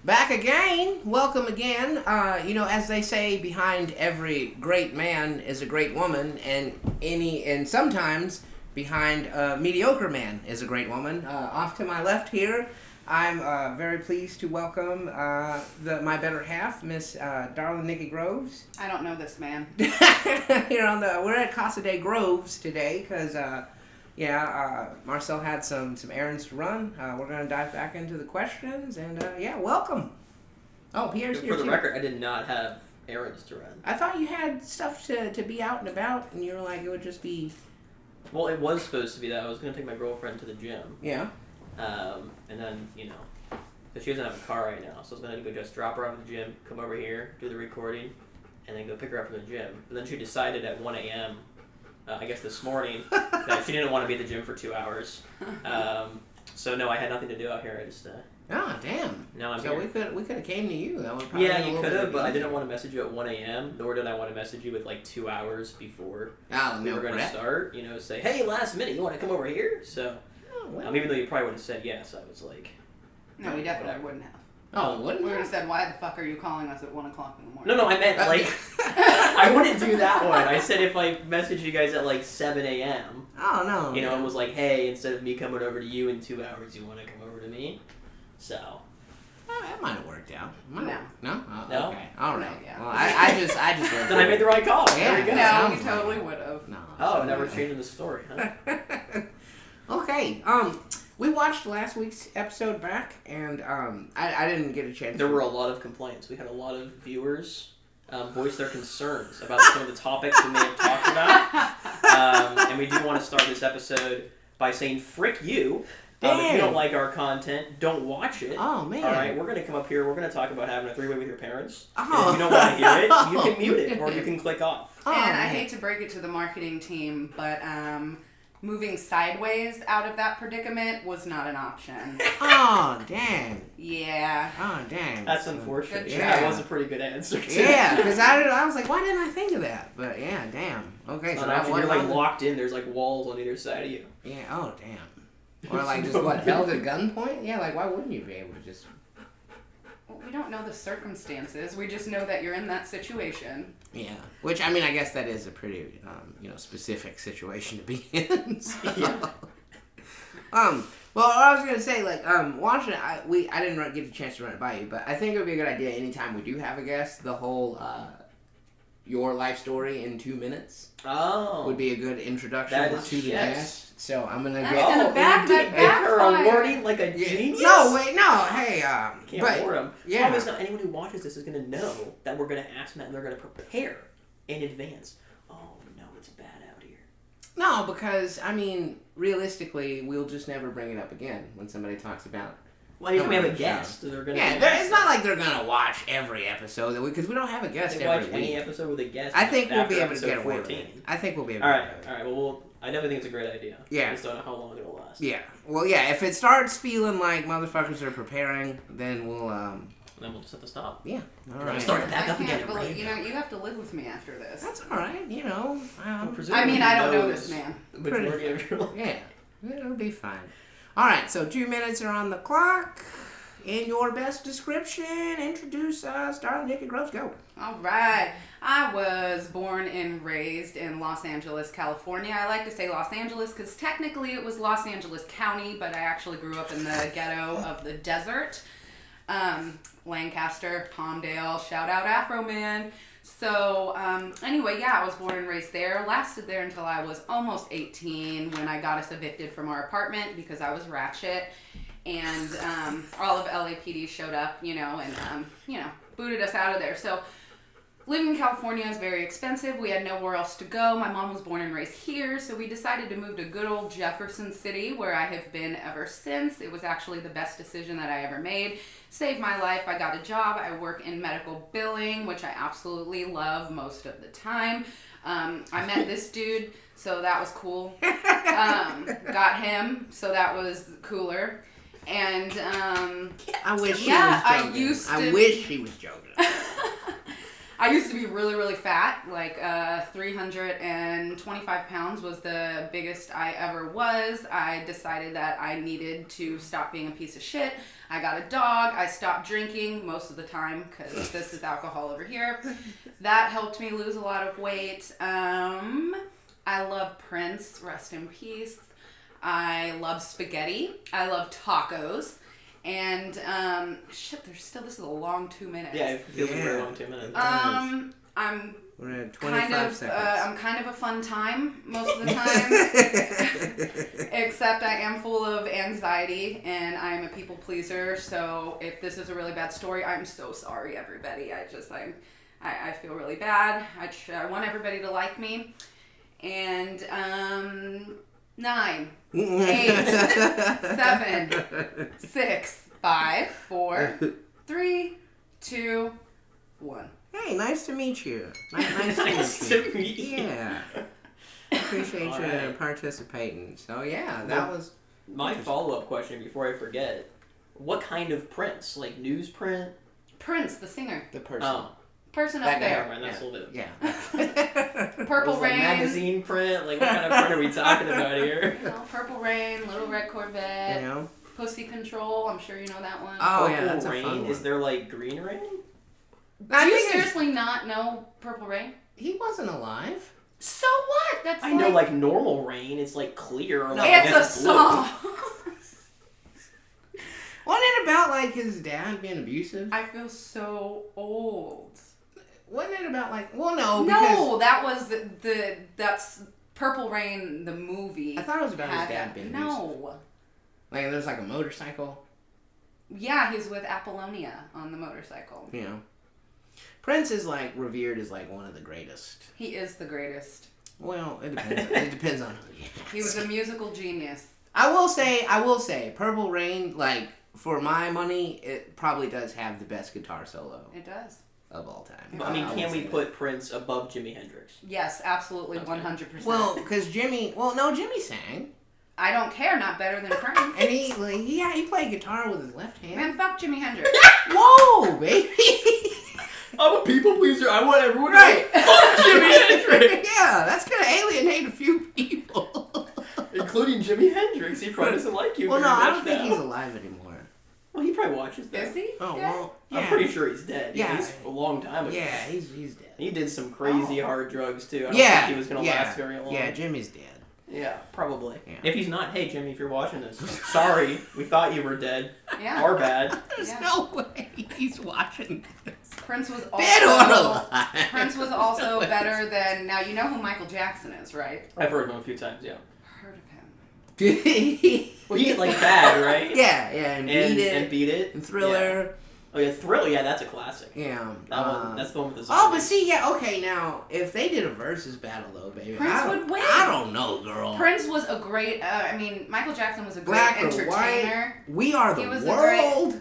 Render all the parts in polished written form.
Back again. Welcome again. As they say, behind every great man is a great woman, and sometimes behind a mediocre man is a great woman. Off to my left here, I'm very pleased to welcome my better half, Miss Darling Nikki Groves. I don't know this man. We're at Casa de Groves today because Marcel had some errands to run. We're going to dive back into the questions, and welcome. Oh, Pierre's here For the too. record, I did not have errands to run. I thought you had stuff to be out and about, and you were like, it would just be... Well, it was supposed to be that. I was going to take my girlfriend to the gym. Yeah. And then, because she doesn't have a car right now, so I was going to go just drop her off at the gym, come over here, do the recording, and then go pick her up from the gym. But then she decided at 1 a.m., I guess this morning, that she didn't want to be at the gym for 2 hours. So no, I had nothing to do out here. I just Oh, damn. now I'm So here. we could have came to you. That would probably Yeah, been a you little could bit have, but I easier. didn't want to message you at 1 a.m., nor did I want to message you with 2 hours before Oh, we no were going to crap. start. Say, hey, last minute, you want to come over here? So, Oh, well. even though you probably would have said yes, I was like, No, we definitely wouldn't have. Oh, wouldn't We would you? have said, why the fuck are you calling us at 1 o'clock in the morning? no, I meant, I wouldn't do that one. I said if I messaged you guys at 7 a.m., Oh, no. and was like, hey, instead of me coming over to you in 2 hours, you want to come over to me? So. Oh, that might have worked out. No. No? Oh, No? Okay. All right. No, yeah. Well, I just Then I made the right call. Yeah. There we go. No, Sounds we like totally it. would have. No. Oh, never changing the story, huh? Okay. We watched last week's episode back, and I didn't get a chance. There were a lot of complaints. We had a lot of viewers voice their concerns about some of the topics we may have talked about. And we do want to start this episode by saying, frick you. If you don't like our content, don't watch it. Oh, man. All right, we're going to come up here. We're going to talk about having a three-way with your parents. Oh. And if you don't want to hear it, you can mute it or you can click off. Oh, And I man. hate to break it to the marketing team, but moving sideways out of that predicament was not an option. Oh, dang. Yeah. Oh, dang. That's unfortunate. Good Yeah, job. that was a pretty good answer. Too. Yeah, because I was like, why didn't I think of that? But yeah, damn. Okay, so that After one. you're locked in, there's walls on either side of you. Yeah. Oh, damn. Or just held at gunpoint? Yeah. Why wouldn't you be able to just? Well, we don't know the circumstances. We just know that you're in that situation. Yeah. Which I guess that is a pretty specific situation to be in. So. Yeah. Well, I was gonna say, watching it, I didn't get a chance to run it by you, but I think it would be a good idea anytime we do have a guest, the whole your life story in 2 minutes would be a good introduction That is to the yes. guest. So I'm gonna That's get. gonna back give that her backfire. awarding like a genius? No, wait, no, hey, Can't but award them. yeah. Problem is, not anyone who watches this is going to know that we're going to ask them that and they're going to prepare in advance. Oh, no, it's bad out here. No, because realistically, we'll just never bring it up again when somebody talks about. Well, anytime we have a Yeah. guest, they're going to It's not like they're gonna watch every episode because we don't have a guest They watch every any week. episode with a guest. I think we'll after be able to episode get away 14. with it. I think we'll be able. All to right, all right. Well, I definitely think it's a great idea. Yeah. I just don't know how long it'll last. Yeah. Well, yeah. If it starts feeling like motherfuckers are preparing, then we'll. And then we'll just have to stop. Yeah. All Right. right. Start it back I up again. can't believe, you have to live with me after this. That's all right. Well, I mean, I don't know knows this man. The majority of your life. Yeah. It'll be fine. All right. So 2 minutes are on the clock. In your best description, introduce us. Darling Nikki Groves, go. All right. I was born and raised in Los Angeles, California. I like to say Los Angeles because technically it was Los Angeles County, but I actually grew up in the ghetto of the desert. Lancaster, Palmdale, shout out Afro Man. So anyway, I was born and raised there. Lasted there until I was almost 18 when I got us evicted from our apartment because I was ratchet. And all of LAPD showed up, and, booted us out of there. So living in California is very expensive. We had nowhere else to go. My mom was born and raised here, so we decided to move to good old Jefferson City, where I have been ever since. It was actually the best decision that I ever made. Saved my life. I got a job. I work in medical billing, which I absolutely love most of the time. I met this dude, so that was cool. Got him, so that was cooler. And I wish she was joking. I used to. I wish she was joking. I used to be really, really fat. Like 325 pounds was the biggest I ever was. I decided that I needed to stop being a piece of shit. I got a dog. I stopped drinking most of the time because this is alcohol over here. That helped me lose a lot of weight. I love Prince. Rest in peace. I love spaghetti. I love tacos. And, this is a long 2 minutes. Yeah, it feels like a very long 2 minutes. We're at 25 seconds. I'm kind of a fun time most of the time. Except I am full of anxiety and I'm a people pleaser. So if this is a really bad story, I'm so sorry, everybody. I feel really bad. I want everybody to like me. And, 9, 8, 7, 6, 5, 4, 3, 2, 1. Hey, nice to meet you. Nice to meet you. Yeah. Appreciate you participating. So, yeah, that was... My follow-up question before I forget, what kind of Prince? Like news print? Prince, the singer. The person. Oh. Person That up guy. there. Right, that's a little bit... Yeah. Purple Like Rain. magazine print? Like what kind of print are we talking about here? You know, Purple Rain, Little Red Corvette, You know? Pussy Control. I'm sure you know that one. Oh, yeah, Purple that's a Rain? fun one. Is there like Green Rain? Do you seriously not know Purple Rain? He wasn't alive. So what? That's I know like normal rain, it's like clear. Or, No, like, it's a blue. song. Wasn't it about, like, his dad being abusive? I feel so old. Wasn't it about, like... Well, no, because... No, that was that's Purple Rain, the movie. I thought it was about his had dad that. being abusive. No. Like, there's, like, a motorcycle. Yeah, he's with Apollonia on the motorcycle. You know. Prince is, like, revered as, like, one of the greatest. He is the greatest. Well, it depends. It depends on who you ask. He was a musical genius. I will say, Purple Rain, like, for my money, it probably does have the best guitar solo It does. of all time. But, I mean, can we say put Prince above Jimi Hendrix? Yes, absolutely, Okay. 100%. that. Well, because Jimmy sang. I don't care, not better than Prince. And he played guitar with his left hand. Man, fuck Jimi Hendrix. Whoa, baby! I'm a people pleaser. I want everyone to Right. go, fuck Jimi Hendrix! Yeah, that's gonna alienate a few people. Including Jimi Hendrix. He probably doesn't like you Well, no, very I much don't think now. he's alive anymore. Well, he probably watches that. Is he? Oh, dead? well, yeah. I'm pretty sure he's dead. Yeah. He's a long time ago. Yeah, he's dead. He did some crazy hard drugs, too. I don't Yeah, think he was going to last very long. Yeah, Jimmy's dead. Yeah, probably. Yeah. If he's not, hey, Jimmy, if you're watching this, sorry. We thought you were dead. Yeah. Our bad. There's Yeah. no way he's watching this. Prince was Dead or also alive. Prince was also better than, now you know who Michael Jackson is, right? I've heard him a few times, yeah. Heard of him. Well, he like Bad, right? Yeah, and Beat It, And Beat It. and Thriller. Yeah. Oh, yeah, Thriller, yeah, that's a classic. Yeah. That one, that's the one with the Oh, zombies. but see, yeah, okay, now, if they did a versus battle, though, baby, Prince would win. I don't know, girl. Prince was a great, Michael Jackson was a great Black or entertainer. white, we are the He was a world.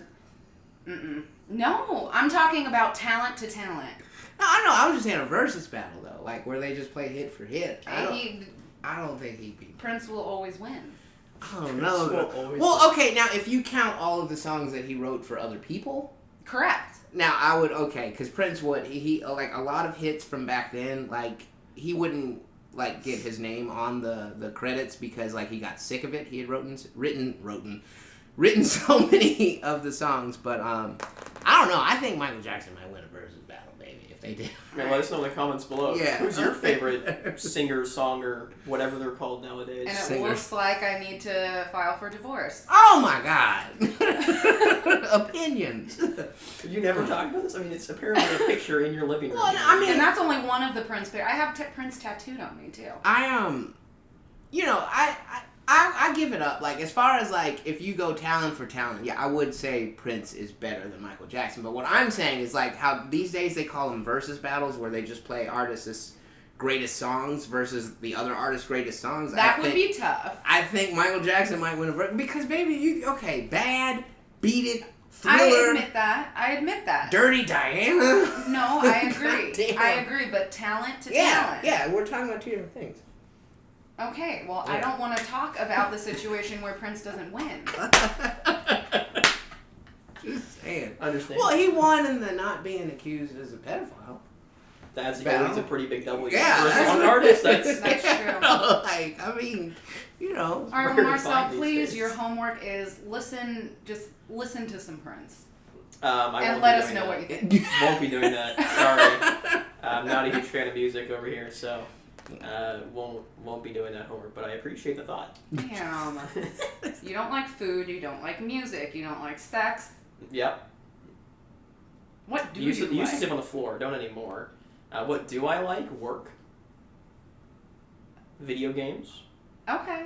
No, I'm talking about talent to talent. No, I know, I was just saying a versus battle, though, like, where they just play hit for hit. I don't think he'd be... Prince will always win. I don't know. Will always Well, okay, now, if you count all of the songs that he wrote for other people... Correct. Now, I would, okay, because Prince would, he, like, a lot of hits from back then, like, he wouldn't, like, get his name on the credits because, like, he got sick of it. He had written so many of the songs, but, I don't know. I think Michael Jackson might win a versus battle, baby, if they did. Man, let us know in the comments below. Yeah. Who's your favorite singer, song, or whatever they're called nowadays? And it Singer. looks like I need to file for divorce. Oh, my God. Opinions. You never talked about this? I mean, it's apparently a picture in your living room. Well, I mean... And that's only one of the Prince pictures. I have Prince tattooed on me, too. I give it up. Like, as far as, like, if you go talent for talent, yeah, I would say Prince is better than Michael Jackson. But what I'm saying is, like, how these days they call them versus battles, where they just play artists' greatest songs versus the other artist's greatest songs. That would be tough. I think Michael Jackson might win a versus. Because, baby, Bad, Beat It, I Thriller, admit that. Dirty Diana. No, I agree. Goddamn. I agree, but talent to Yeah, talent. yeah, we're talking about two different things. Okay, well, Yeah. I don't want to talk about the situation where Prince doesn't win. Just saying. Understand. Well, he won in the not being accused as a pedophile. That's Battle. always a pretty big W. Yeah, For a that's song what- artist, That's that's... true. Like, I mean, you know. All right, Where well, to Marcel, find these please, days. your homework is listen to some Prince. I And won't let be us doing know that. what you think. Won't be doing that. Sorry. I'm not a huge fan of music over here, so won't be doing that homework. But I appreciate the thought. Damn. You don't like food, you don't like music, you don't like sex. Yep. What do You used to like? sleep on the floor. Don't anymore. What do I like? Work. Video games. Okay.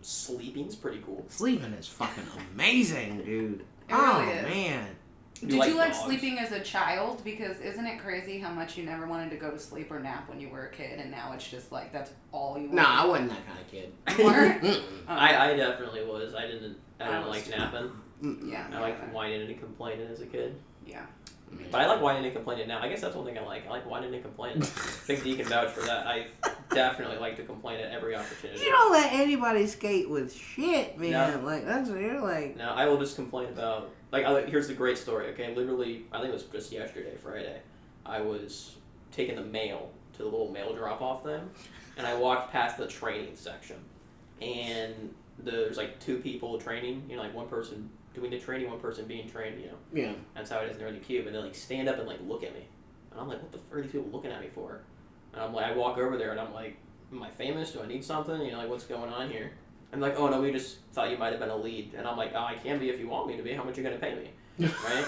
Sleeping's pretty cool. Sleeping is fucking amazing, dude. It really is. Man. Did you like dogs? sleeping as a child? Because isn't it crazy how much you never wanted to go to sleep or nap when you were a kid, and now it's just like that's all you want? No, I wasn't that kind of kid. You weren't? Mm-mm. I definitely was. I didn't was like too. napping. Mm-mm. Yeah. I liked whining and complaining as a kid. Yeah. But I like whining and complaining now. I guess that's one thing I like. I like whining and complaining. Big D can vouch for that. I definitely like to complain at every opportunity. You don't let anybody skate with shit, man. No. Like, that's what you're like. No, I will just complain about... here's the great story, okay? Literally, I think it was just yesterday, Friday. I was taking the mail to the little mail drop-off thing, and I walked past the training section. And there's, like, 2 people training. You know, like, one person doing the training, one person being trained, you know. Yeah. That's how it is. They're in the cube, and they, like, stand up and, like, look at me. And I'm like, what the fuck are these people looking at me for? And I'm like, I walk over there, and I'm like, am I famous? Do I need something? You know, like, what's going on here? And like, oh no, we just thought you might have been a lead. And I'm like, oh, I can be if you want me to be. How much are you gonna pay me? Right?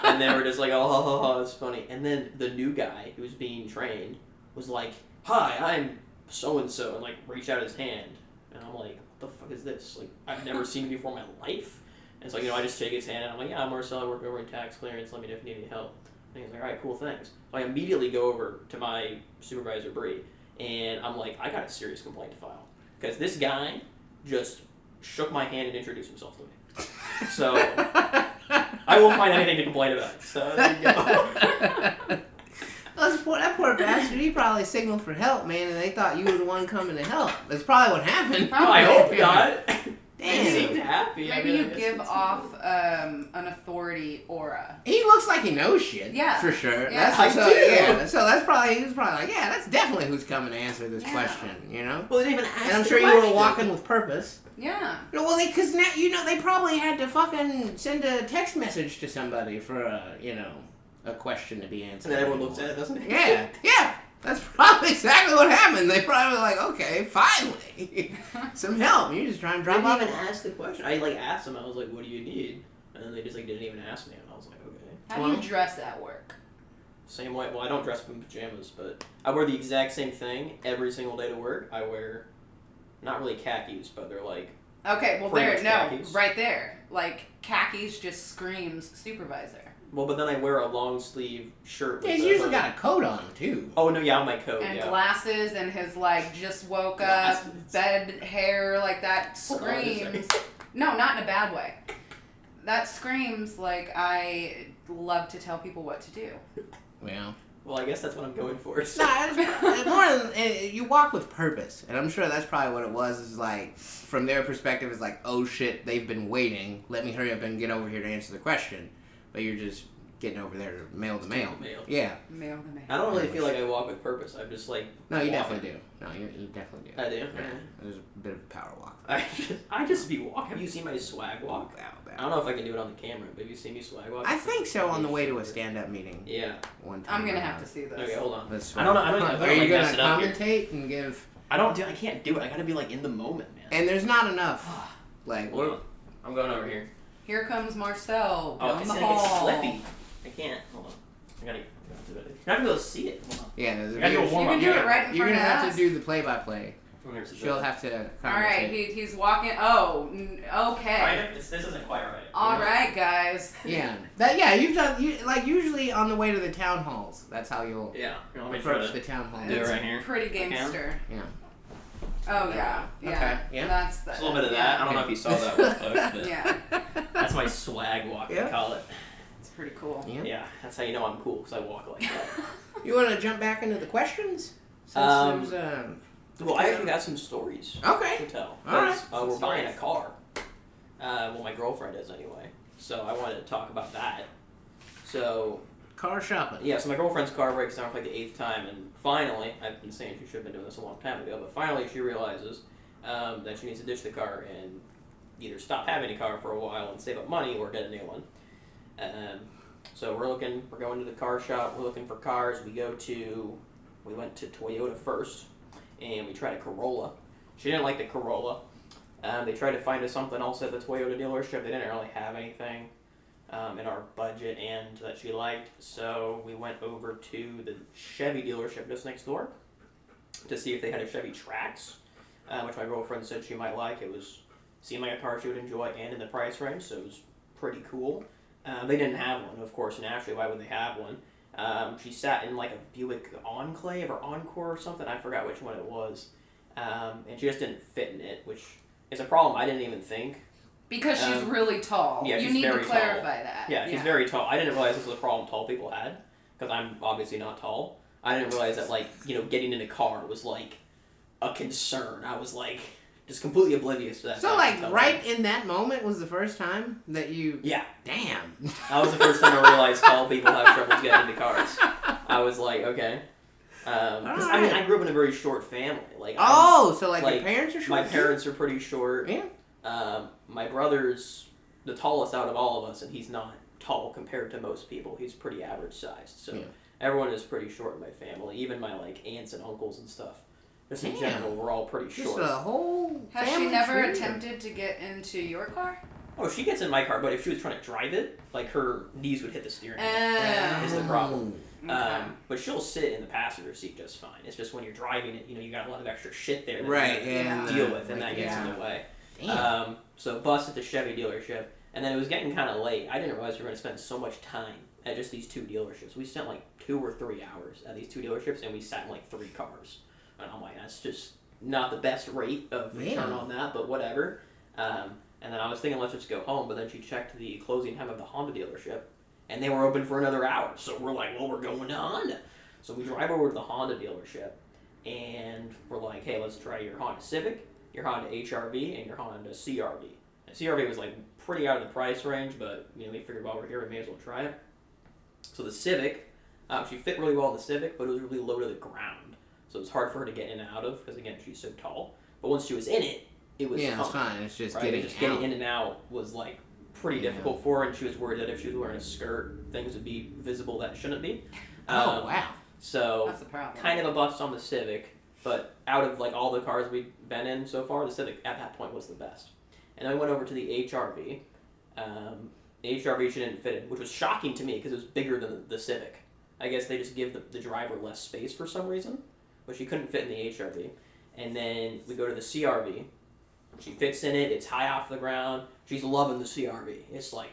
And they were just like, oh, that's funny. And then the new guy who's being trained was like, hi, I'm so and so, and like reached out his hand. And I'm like, what the fuck is this? Like, I've never seen you before in my life. And so you know, I just shake his hand, and I'm like, yeah, I'm Marcel. I work over in tax clearance. Let me know if you need any help. And he's like, all right, cool, thanks. So I immediately go over to my supervisor, Bree, and I'm like, I got a serious complaint to file because this guy just shook my hand and introduced himself to me. So I will find anything to complain about. So there you go. That poor bastard, he probably signaled for help, man, and they thought you were the one coming to help. That's probably what happened. Probably. I hope not. Damn. They seemed happy. Maybe I mean, I you guess give it's- off an authority aura. He looks like he knows shit. Yeah. For sure. Yeah. That's I so, do. yeah. So that's probably, he was probably like, yeah, that's definitely who's coming to answer this Yeah. question, you know? Well, they didn't even ask And I'm the sure you were question. walking with purpose. Yeah. No, well, because now, you know, they probably had to fucking send a text message to somebody for a, you know, a question to be answered. And then everyone looks at it, doesn't it? Yeah, yeah. That's probably exactly what happened. They probably were like, okay, finally. Some help. You're just trying to I drop off. didn't even ask the question. I like asked them. I was like, "What do you need?" And then they just like didn't even ask me. And I was like, "Okay." How do you dress at work? Same way. Well, I don't dress in pajamas, but I wear the exact same thing every single day to work. I wear, not really khakis, but they're like. Okay, well Pretty there, much no, khakis. right there. Like khakis just screams supervisor. Well, but then I wear a long sleeve shirt. Yeah, with he's a usually hood. got a coat on, too. Oh no, yeah, on my coat. And yeah. glasses and his like just woke up Glasses. bed hair like that Hold on a screams. second. No, not in a bad way. That screams like I love to tell people what to do. Yeah. Well, I guess that's what I'm going for. Nah, it's more than, you walk with purpose. And I'm sure that's probably what it was. Is like, from their perspective, it's like, oh shit, they've been waiting. Let me hurry up and get over here to answer the question. But you're just getting over there to mail the mail. Mail. Yeah. Mail the mail. I don't really feel like I walk with purpose. I'm just like. No, you walking. definitely do. No, you definitely do. I do. Yeah. Okay. There's a bit of a power walk. I just be walking. Have you seen my swag walk? I don't know if I can do it on the camera, but have you seen me swag walk? I think so, on the way to a stand-up meeting. Yeah. One time. I'm gonna have to see this. Okay, hold on. This I don't know. I don't Are you like, gonna mess it up here. commentate and give? I can't do it. I gotta be like in the moment, man. And there's not enough. Like, Hold on. I'm going over here. Here comes Marcel Oh, down it's the like it's hall. slippy. I can't. Hold on. I gotta do it. You're not gonna be able to see it. Hold on. yeah, there's I gotta do a warm You up. can do it right in You're front gonna of have us. to do the play-by-play. She'll have to commentate. All right, he's walking. Oh, okay. This isn't quite right. All right, guys. Yeah, you've done like usually on the way to the town halls. That's how you'll Yeah. Here, let me try approach to the town hall. do it right here. Pretty gangster. Yeah. Oh yeah, yeah. Okay, yeah. That's the. It's a little bit of that. I don't know if you saw that one, folks, but Yeah, that's my swag walk. Yeah. I call it. it's pretty cool. Yeah. Yeah, that's how you know I'm cool because I walk like that. You want to jump back into the questions? Since there's Well, I actually got some stories okay. to tell. All right. 'Cause, we're buying a car. Well, my girlfriend is anyway. So I wanted to talk about that. So car shopping. Yeah, so my girlfriend's car breaks down for like the 8th time, and finally, I've been saying she should have been doing this a long time ago, but finally she realizes that she needs to ditch the car and either stop having a car for a while and save up money or get a new one. So we're going to the car shop, we're looking for cars. We went to Toyota first, and we tried a Corolla. She didn't like the Corolla. They tried to find us something else at the Toyota dealership. They didn't really have anything in our budget and that she liked. So we went over to the Chevy dealership just next door to see if they had a Chevy Trax, which my girlfriend said she might like. It seemed like a car she would enjoy and in the price range, so it was pretty cool. They didn't have one, of course, naturally. Why would they have one? She sat in like a Buick Enclave or Encore or something. I forgot which one it was. And she just didn't fit in it, which is a problem I didn't even think. Because she's really tall. Yeah, you need to clarify tall. that. Yeah, she's very tall. I didn't realize this was a problem tall people had, because I'm obviously not tall. I didn't realize that, like, getting in a car was, like, a concern. I was, like, just completely oblivious to that. So, like, right in that moment was the first time that you... Yeah. Damn. That was the first time I realized tall people have trouble getting into cars. I was like, okay. Because I mean, I grew up in a very short family. Like, so your parents are short? My parents are pretty short. Yeah. My brother's the tallest out of all of us, and he's not tall compared to most people. He's pretty average sized. So everyone is pretty short in my family. Even my like aunts and uncles and stuff. Just in general, we're all pretty short. Just a whole. Has she never attempted to get into your car? Oh, she gets in my car, but if she was trying to drive it, like her knees would hit the steering wheel. Is the problem. Okay. But she'll sit in the passenger seat just fine. It's just when you're driving it, you got a lot of extra shit there that you have to deal with, and that gets in the way. So bus at the Chevy dealership, and then it was getting kind of late. I didn't realize we were going to spend so much time at just these 2 dealerships. We spent like 2 or 3 hours at these 2 dealerships, and we sat in like 3 cars. And I'm like, that's just not the best rate of return on that, but whatever. And then I was thinking, let's just go home, but then she checked the closing time of the Honda dealership, and they were open for another hour. So we're like, well, we're going to Honda. So we drive over to the Honda dealership, and we're like, hey, let's try your Honda Civic, your Honda HR-V, and your Honda CR-V. And CR-V was like pretty out of the price range, but we figured while we're here, we may as well try it. So the Civic, she fit really well in the Civic, but it was really low to the ground. So it was hard for her to get in and out of, because again, she's so tall. But once she was in it, it was fun. It's fine. It's just getting in and out was like pretty difficult for her, and she was worried that if she was wearing a skirt, things would be visible that shouldn't be. Wow. So that's the problem. Kind of a bust on the Civic, but out of like all the cars we've been in so far, the Civic at that point was the best. And then we went over to the HR-V. The HR-V she didn't fit in, which was shocking to me because it was bigger than the Civic. I guess they just give the driver less space for some reason, but she couldn't fit in the HR-V. And then we go to the CR-V. She fits in it. It's high off the ground. She's loving the CR-V. It's like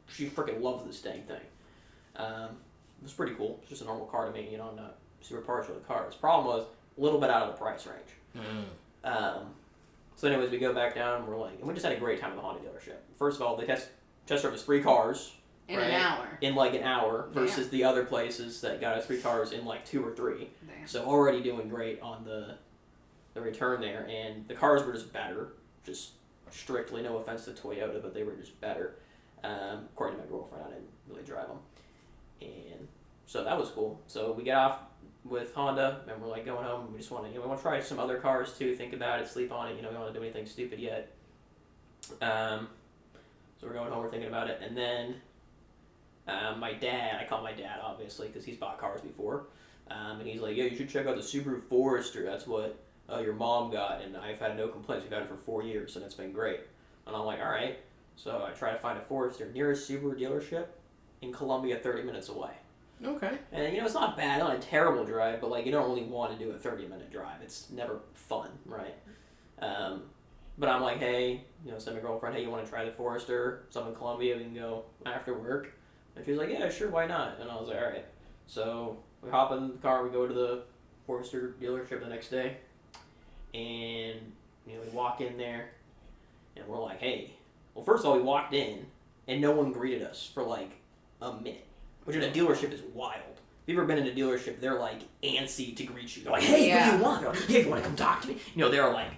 she freaking loves this dang thing. It was pretty cool. It's just a normal car to me. I'm not super partial to cars. Problem was a little bit out of the price range. So anyways, we go back down and we're like, and we just had a great time at the Honda dealership. First of all, they test drove us 3 cars. In an hour. In like an hour versus the other places that got us 3 cars in like 2 or 3. Damn. So already doing great on the return there, and the cars were just better. Just strictly, no offense to Toyota, but they were just better. According to my girlfriend, I didn't really drive them. And so that was cool. So we get off with Honda, and we're like going home. We just want to, we want to try some other cars too. Think about it, sleep on it. We don't want to do anything stupid yet. So we're going home. We're thinking about it, and then my dad. I call my dad obviously because he's bought cars before, and he's like, "Yeah, you should check out the Subaru Forester. That's what your mom got, and I've had no complaints. We've had it for 4 years, and it's been great." And I'm like, "All right." So I try to find a Forester nearest Subaru dealership in Columbia, 30 minutes away. Okay. And it's not bad, not a terrible drive, but like you don't really want to do a 30-minute drive. It's never fun, right? But I'm like, hey, send my girlfriend, hey, you want to try the Forester? It's up in Columbia, we can go after work. And she's like, yeah, sure, why not? And I was like, all right. So we hop in the car, we go to the Forester dealership the next day, and we walk in there, and we're like, hey. Well, first of all, we walked in, and no one greeted us for like a minute, which in a dealership is wild. If you've ever been in a dealership, they're like antsy to greet you. They're like, hey, what do you want? Hey, you want to come talk to me? They're like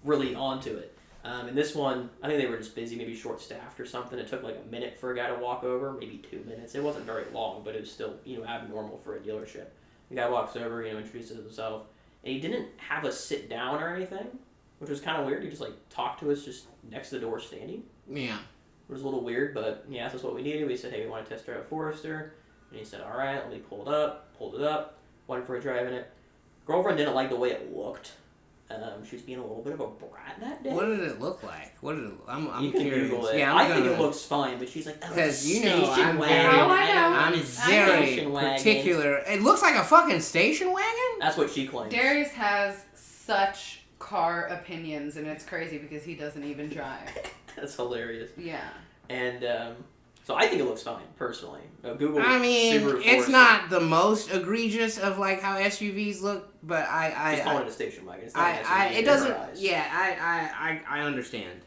really onto it. And this one, I think they were just busy, maybe short-staffed or something. It took like a minute for a guy to walk over, maybe 2 minutes. It wasn't very long, but it was still, abnormal for a dealership. The guy walks over, introduces himself, and he didn't have us sit down or anything, which was kind of weird. He just like talked to us just next to the door standing. Yeah. It was a little weird, but he asked us what we needed. We said, hey, we want to test drive a Forester. And he said, all right, let me pulled it up, went for a drive in it. Girlfriend didn't like the way it looked. She was being a little bit of a brat that day. What did it look like? I'm you can curious. Google it. Yeah, I think it looks fine, but she's like, oh, it's a station wagon. I'm very particular. It looks like a fucking station wagon? That's what she claims. Darius has such car opinions, and it's crazy because he doesn't even drive. That's hilarious. Yeah. And so I think it looks fine, personally. Google. I mean, Subaru it's Forester. not the most egregious of like how SUVs look, but She's calling it a station wagon. It's not an SUV it doesn't. in her eyes. Yeah, I understand.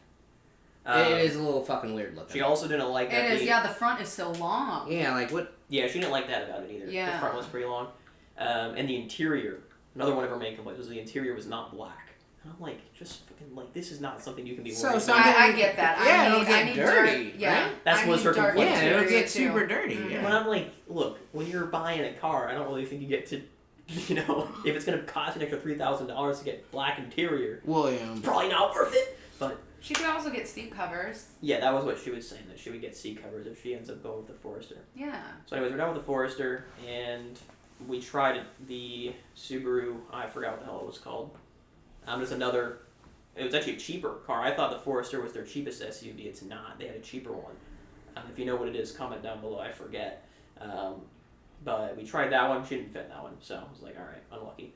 It is a little fucking weird looking. She also didn't like that. It is. Yeah, the front is so long. Yeah, like what? Yeah, she didn't like that about it either. Yeah. The front was pretty long, and the interior. Another one of her main complaints was the interior was not black. And I'm like, just fucking like this is not something you can be worried about. I get that. Yeah, it'll get dirty. Dark, yeah, right? That's what's her complaint. Yeah, it'll get too. super dirty. Mm-hmm. Yeah. But I'm like, look, when you're buying a car, I don't really think you get to, if it's gonna cost an extra $3,000 to get black interior, William. probably not worth it. But she could also get seat covers. yeah, that was what she was saying, that she would get seat covers if she ends up going with the Forester. Yeah. So anyways, we're done with the Forester, and we tried the Subaru, I forgot what the hell it was called. Just another, it was actually a cheaper car. I thought the Forester was their cheapest SUV. It's not. They had a cheaper one. If you know what it is, comment down below. I forget. But we tried that one. She didn't fit in that one. So I was like, all right, unlucky.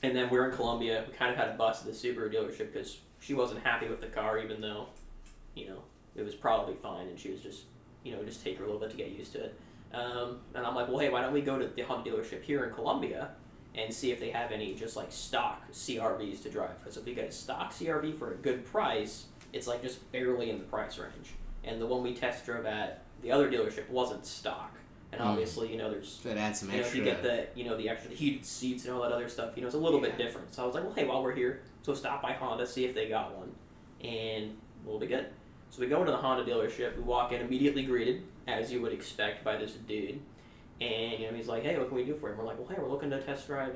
And then we're in Colombia. We kind of had a bust at the Subaru dealership because she wasn't happy with the car, even though, it was probably fine. And she was just, just take her a little bit to get used to it. And I'm like, well, hey, why don't we go to the Honda dealership here in Colombia and see if they have any just like stock CRVs to drive? Because if we get a stock CRV for a good price, it's like just barely in the price range. And the one we test drove at the other dealership wasn't stock. And obviously, there's, So it adds some extra. you get the extra heated seats and all that other stuff. It's a little bit different. So I was like, well, hey, while we're here, so stop by Honda, see if they got one, and we'll be good. So we go into the Honda dealership. We walk in, immediately greeted, as you would expect, by this dude. And he's like, hey, what can we do for you? And we're like, well, hey, we're looking to test drive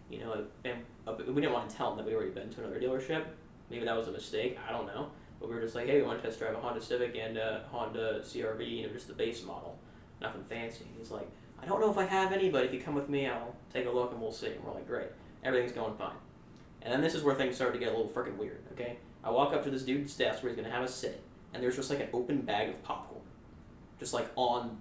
we didn't want to tell him that we'd already been to another dealership. Maybe that was a mistake. I don't know. But we were just like, hey, we want to test drive a Honda Civic and a Honda CRV, just the base model. Nothing fancy. And he's like, I don't know if I have any, but if you come with me, I'll take a look and we'll see. And we're like, great. Everything's going fine. And then this is where things started to get a little freaking weird, okay? I walk up to this dude's desk where he's going to have us sit, and there's just like an open bag of popcorn. Just like on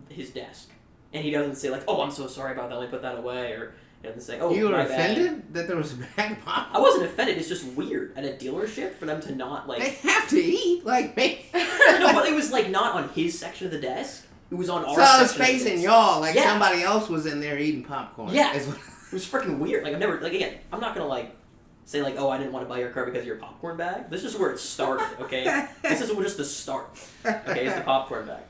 his desk. And he doesn't say like, oh, I'm so sorry about that, let me put that away, or he doesn't say, oh, You were my offended bad. that there was a bag of popcorn? I wasn't offended, it's just weird at a dealership for them to not like... They have to eat, like me. No, but it was like not on his section of the desk. It was on our So I was section of the facing desk. y'all, like Yeah. somebody else was in there eating popcorn. Yeah. Is what- It was freaking weird. Like, I've never, like, again, I'm not gonna, like, say, like, oh, I didn't want to buy your car because of your popcorn bag. This is where it started, okay? This is just the start, okay? It's the popcorn bag.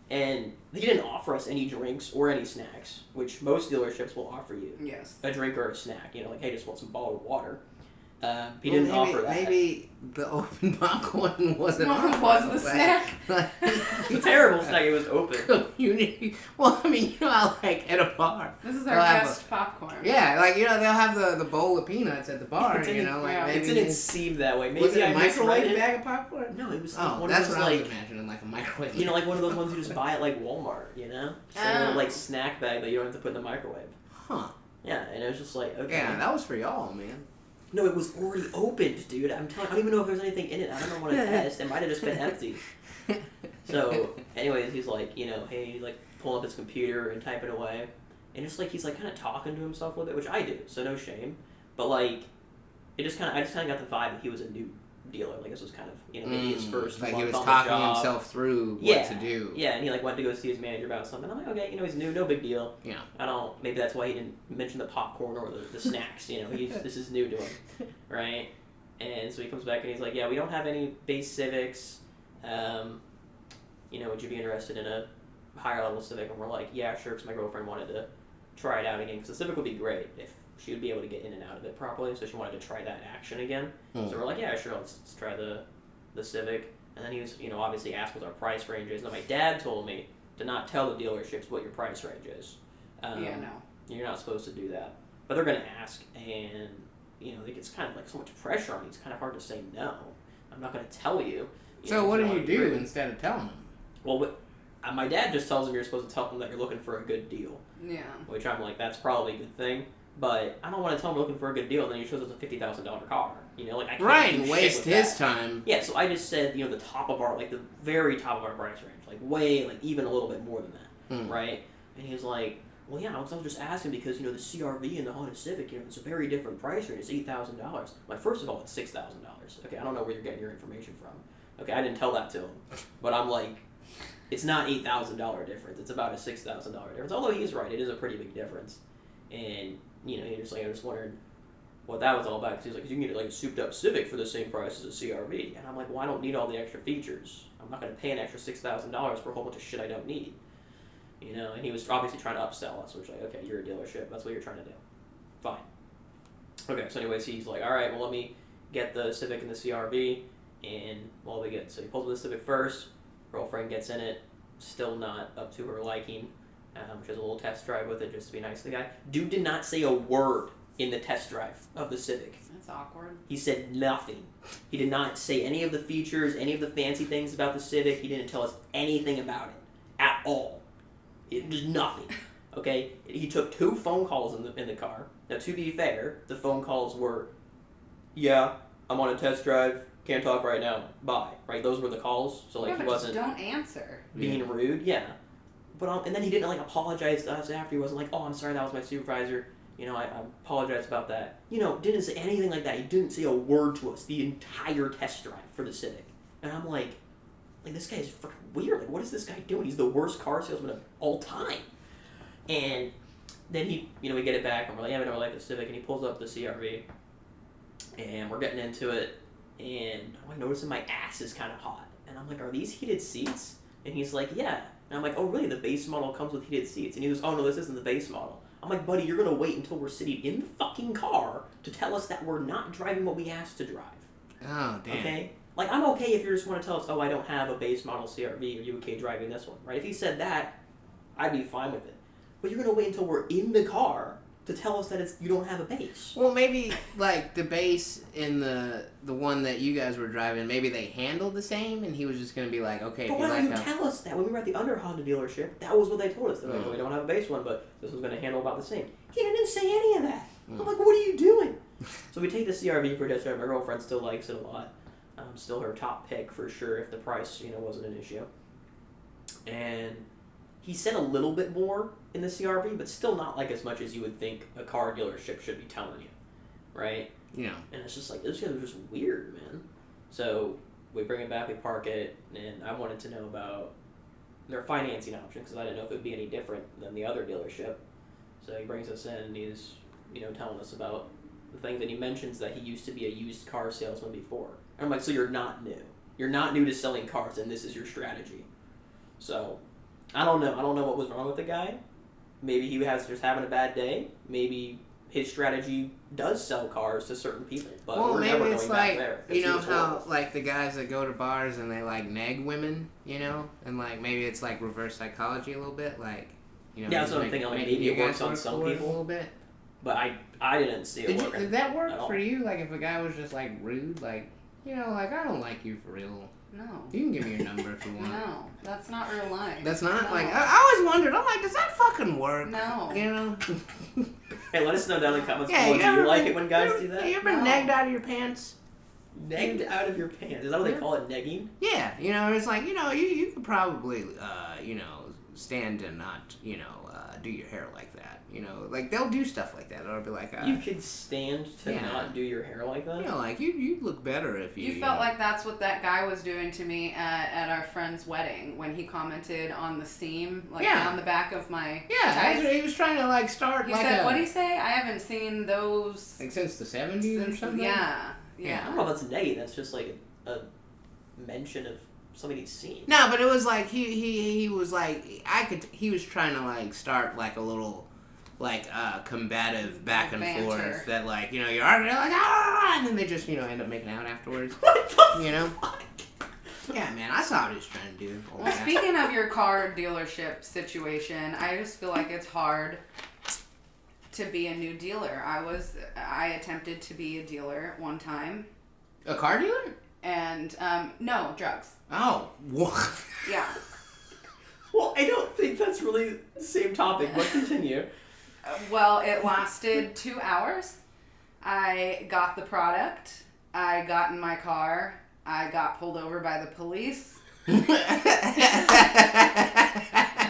And he didn't offer us any drinks or any snacks, which most dealerships will offer you. Yes. A drink or a snack, like, hey, just want some bottled water. He didn't offer that. Maybe the open popcorn wasn't Was the snack? It's a terrible snack. It was open. Community. Well, I mean, I like at a bar. This is our They'll have guest popcorn. Yeah, like they'll have the bowl of peanuts at the bar. It didn't, yeah. it maybe didn't seem that way. Maybe was it I a microwave misread it. bag of popcorn? No, it was Oh, one that's of what those I was like imagining, like a microwave. like one of those ones you just buy at like Walmart, So a little like snack bag that you don't have to put in the microwave. Huh? Yeah, and it was just like okay. Yeah, that was for y'all, man. No, it was already opened, dude. I'm telling. I don't even know if there's anything in it. I don't know what to test. It might have just been empty. So, anyways, he's like, hey, like pull up his computer and type it away, and just like he's like kind of talking to himself a little bit, which I do, so no shame. But like, I just kind of got the vibe that he was a new dealer. Like this was kind of maybe his first like month he was on the talking job. himself through what to do. Yeah, and he like went to go see his manager about something. I'm like, okay, he's new, no big deal. Yeah. Maybe that's why he didn't mention the popcorn or the snacks. This is new to him, right? And so he comes back and he's like, yeah, we don't have any base Civics. Would you be interested in a higher level Civic? And we're like, yeah, sure, because my girlfriend wanted to try it out again because the Civic would be great if she would be able to get in and out of it properly, so she wanted to try that action again. So we're like, yeah, sure, let's try the Civic. And then he was, obviously asked what our price range is. Now, my dad told me to not tell the dealerships what your price range is. Yeah, no. You're not supposed to do that. But they're going to ask, and, it's kind of like so much pressure on you. It's kind of hard to say no. I'm not going to tell you. So what do you do instead of telling them? Well, my dad just tells them you're supposed to tell them that you're looking for a good deal. Yeah. Which I'm like, that's probably a good thing. But I don't want to tell him we're looking for a good deal, and then he shows us a $50,000 car. I can't do waste shit with his that. time. Yeah, so I just said, the top of our, the very top of our price range. Way, even a little bit more than that. Right? And he was like, well, yeah, I was just asking because, the CRV and the Honda Civic, it's a very different price range. It's $8,000. Like, first of all, it's $6,000. Okay, I don't know where you're getting your information from. Okay, I didn't tell that to him. But I'm like, it's not $8,000 difference. It's about a $6,000 difference. Although he's right, it is a pretty big difference. And, he just I just wondered what that was all about. Because he was like, you can get a souped up Civic for the same price as a CRV. And I'm like, well, I don't need all the extra features. I'm not going to pay an extra $6,000 for a whole bunch of shit I don't need. And he was obviously trying to upsell us, which like, okay, you're a dealership. That's what you're trying to do. Fine. Okay, so anyways, he's like, all right, well, let me get the Civic and the CRV. And so he pulls with the Civic first. Girlfriend gets in it. Still not up to her liking. She has a little test drive with it just to be nice to the guy. Dude did not say a word in the test drive of the Civic. That's awkward. He said nothing. He did not say any of the features, any of the fancy things about the Civic. He didn't tell us anything about it at all. It was nothing. Okay? He took 2 phone calls in the car. Now, to be fair, the phone calls were, yeah, I'm on a test drive. Can't talk right now. Bye. Right? Those were the calls. So he wasn't just don't answer. Being rude. Yeah. But and then he didn't apologize to us after. He wasn't like, oh, I'm sorry, that was my supervisor. I apologize about that. Didn't say anything like that. He didn't say a word to us the entire test drive for the Civic. And I'm like this guy is freaking weird. What is this guy doing? He's the worst car salesman of all time. And then we get it back, and we're like, yeah, we don't like the Civic. And he pulls up the CRV, and we're getting into it, and I'm noticing my ass is kind of hot. And I'm like, are these heated seats? And he's like, yeah. And I'm like, oh, really? The base model comes with heated seats? And he goes, oh, no, this isn't the base model. I'm like, buddy, you're going to wait until we're sitting in the fucking car to tell us that we're not driving what we asked to drive. Oh, damn. Okay? I'm okay if you just want to tell us, oh, I don't have a base model CRV. Are you okay driving this one? Right? If he said that, I'd be fine with it. But you're going to wait until we're in the car to tell us that you don't have a base. Well, maybe, the base in the one that you guys were driving, maybe they handled the same, and he was just going to be like, okay, but if you why don't you tell us that? When we were at the other Honda dealership, that was what they told us. They're like, we don't have a base one, but this was going to handle about the same. He didn't say any of that. I'm like, what are you doing? So we take the CRV for a test drive. My girlfriend still likes it a lot. Still her top pick for sure if the price, wasn't an issue. And he said a little bit more in the CRV, but still not as much as you would think a car dealership should be telling you, right? Yeah. And it's just those guys are just weird, man. So we bring it back, we park it, and I wanted to know about their financing option because I didn't know if it would be any different than the other dealership. So he brings us in, and he's, telling us about the things that he mentions that he used to be a used car salesman before. And I'm like, so you're not new. You're not new to selling cars, and this is your strategy. So I don't know. I don't know what was wrong with the guy. Maybe he was just having a bad day. Maybe his strategy does sell cars to certain people. But we're never going back there. You know how the guys that go to bars and they neg women, and maybe it's reverse psychology a little bit, yeah, that's what I'm thinking. Maybe it works on some people a little bit. But I didn't see it working. Did that work for you? If a guy was just rude, I don't like you for real. No. You can give me your number if you want. No, that's not real life. That's not? No. I always wondered, does that fucking work? No. Hey, let us know down in the comments below. Do you like it when guys do that? You ever negged out of your pants? Negged out of your pants? Is that what they call it, negging? Yeah. It's you could probably, stand and not, do your hair like that. They'll do stuff like that. It'll be you could stand to not do your hair like that? You look better if you... You felt like that's what that guy was doing to me at our friend's wedding when he commented on the seam, down the back of my tights. He was trying to, start, he said, what'd he say? I haven't seen those... since the 70s or something? Yeah. I don't know if that's negging. That's just, a mention of somebody's seen. No, but it was he was he was trying to start a little combative back and Banter. forth that like you're arguing like and then they just end up making out afterwards. You know. Yeah, man, I saw what he was trying to do. Well, speaking of your car dealership situation, I just feel like it's hard to be a new dealer. I attempted to be a dealer one time. A car dealer? And, no, drugs. Oh, what? Yeah. Well, I don't think that's really the same topic, but continue. Well, it lasted 2 hours. I got the product. I got in my car. I got pulled over by the police.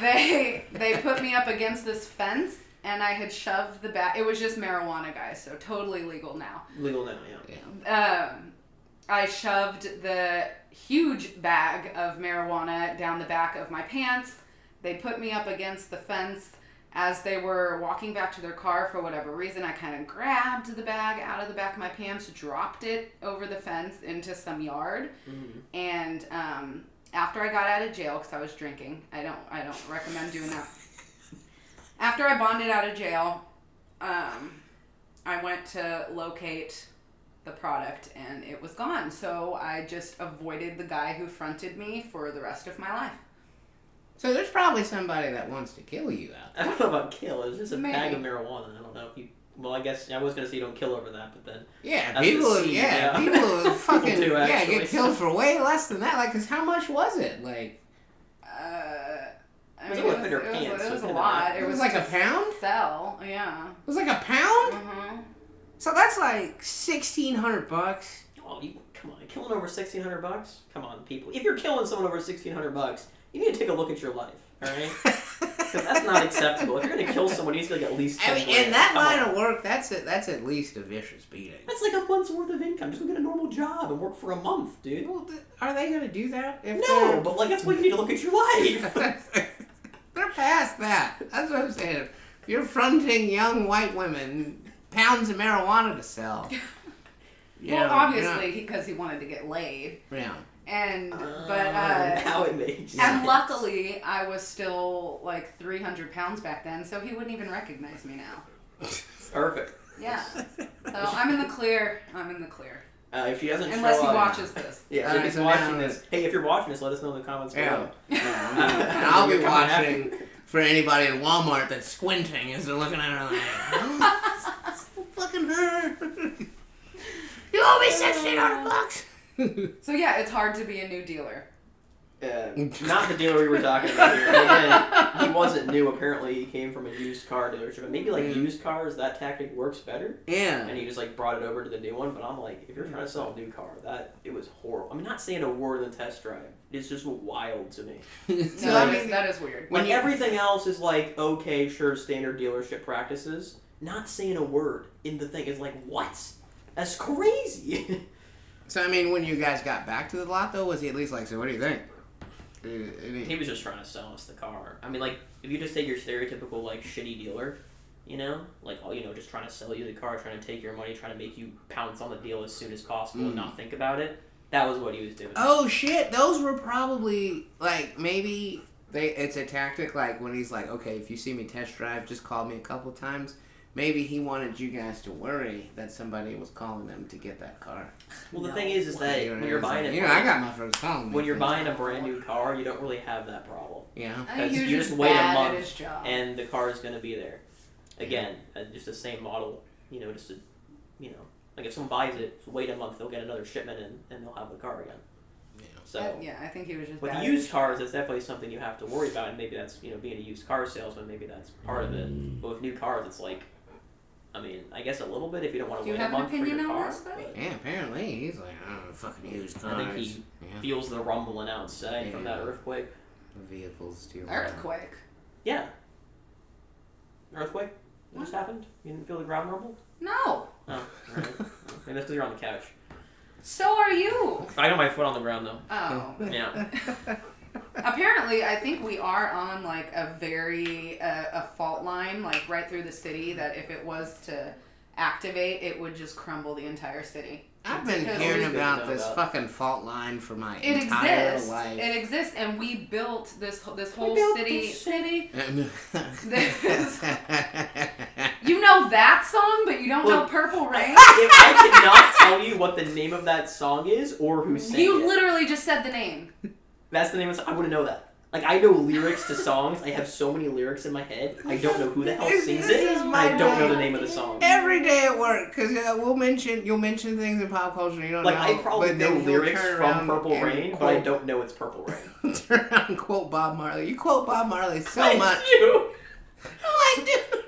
They put me up against this fence, and I had shoved the bag. It was just marijuana, guys, so totally legal now. Legal now, yeah. I shoved the huge bag of marijuana down the back of my pants. They put me up against the fence. As they were walking back to their car, for whatever reason, I kind of grabbed the bag out of the back of my pants, dropped it over the fence into some yard, and after I got out of jail, because I was drinking, I don't recommend doing that. After I bonded out of jail, I went to locate the product, and it was gone. So I just avoided the guy who fronted me for the rest of my life. So there's probably somebody that wants to kill you out there. I don't know about kill. It was just a Maybe. bag of marijuana. I don't know if you... Well, I guess I was going to say you don't kill over that, but then... Yeah, that's people the scene, people fucking do, actually. get killed for way less than that. Like, 'cause how much was it? Like, I Was mean, it with thinner pants? It was a Wasn't it? lot. it was like a pound? Sell, yeah. It was like a pound? Mm-hmm. So that's like $1,600. Oh, come on. Killing over $1,600? Come on, people. If you're killing someone over $1,600, you need to take a look at your life, all right? Because that's not acceptable. If you're going to kill someone, you need to get at least 10 I mean, grand. in that Come line on. of work, that's at least a vicious beating. That's like a month's worth of income. Just go get a normal job and work for a month, dude. Well, are they gonna do that? If No, but like that's why you need to look at your life. they're past that. That's what I'm saying. If you're fronting young white women pounds of marijuana to sell. Obviously, because he wanted to get laid. Yeah. And Now it makes sense. and luckily I was still like 300 pounds back then, so he wouldn't even recognize me now. Perfect. Yeah. So I'm in the clear. If he doesn't Unless show he up, watches this. Yeah, Alright, if he's so watching now- this. Hey, if you're watching this, let us know in the comments below. Yeah. And I'll be You're coming after watching for anybody in Walmart that's squinting as they're looking at her like, oh, fucking her. You owe me $1,600. So yeah, it's hard to be a new dealer. Not the dealer we were talking about here. Again, he wasn't new. Apparently, he came from a used car dealership. Maybe like used cars, that tactic works better. Yeah. And he just like brought it over to the new one. But I'm like, if you're trying to sell a new car, it was horrible. I'm not saying a word in the test drive. It's just wild to me. So, No, I mean, that is weird. When everything else is like, okay, sure, standard dealership practices, not saying a word in the thing is like, what? That's crazy. So, I mean, when you guys got back to the lot, though, was he at least like, so what do you think? He was just trying to sell us the car. I mean, like, if you just take your stereotypical, like, shitty dealer, like, just trying to sell you the car, trying to take your money, trying to make you pounce on the deal as soon as possible and not think about it, that was what he was doing. Oh, shit. Those were probably, like, maybe it's a tactic, like, when he's like, okay, if you see me test drive, just call me a couple times. Maybe he wanted you guys to worry that somebody was calling them to get that car. Well, the thing is that when you're buying it, I got my first calling me. when you're buying a brand new car, you don't really have that problem. Yeah. I think Because he was you just just wait a bad at month his job. and the car is going to be there. Again, just the same model, just to, like if someone buys it, wait a month, they'll get another shipment and they'll have the car again. Yeah. So I think he was just with bad used at his cars, job. it's definitely something you have to worry about, and maybe that's being a used car salesman, maybe that's part of it. But with new cars, it's like, I mean, I guess a little bit if you don't want to Do you wait a have an month for your opinion on car. this, buddy? but Yeah, apparently. He's like, oh, fucking used cars. I think he feels the rumbling outside from that earthquake. The vehicles too. Earthquake. Yeah. Earthquake? That just happened? You didn't feel the ground rumble? No. Oh, alright. Maybe that's because you're on the couch. So are you. I got my foot on the ground though. Oh. Yeah. Apparently, I think we are on like a very a fault line, like right through the city. That if it was to activate, it would just crumble the entire city. I've been Because hearing Always about good to know this about. fucking fault line for my It entire exists. life. It exists, and we built this whole built city. this City. You know that song, but you don't know Look, Purple Rain. If I cannot tell you what the name of that song is or who sang You it, literally just said the name. that's the name of the song. I wouldn't know that. Like, I know lyrics to songs. I have so many lyrics in my head. I don't know who the hell sings This it. is And my I don't know the day. name of the song. Every day at work, because you'll mention things in pop culture you don't Like, know. I probably but know then he'll lyrics turn from around Purple and Rain, but I quote- don't know it's Purple Rain. Turn around and quote Bob Marley. You quote Bob Marley so I much. do. I'm like, dude.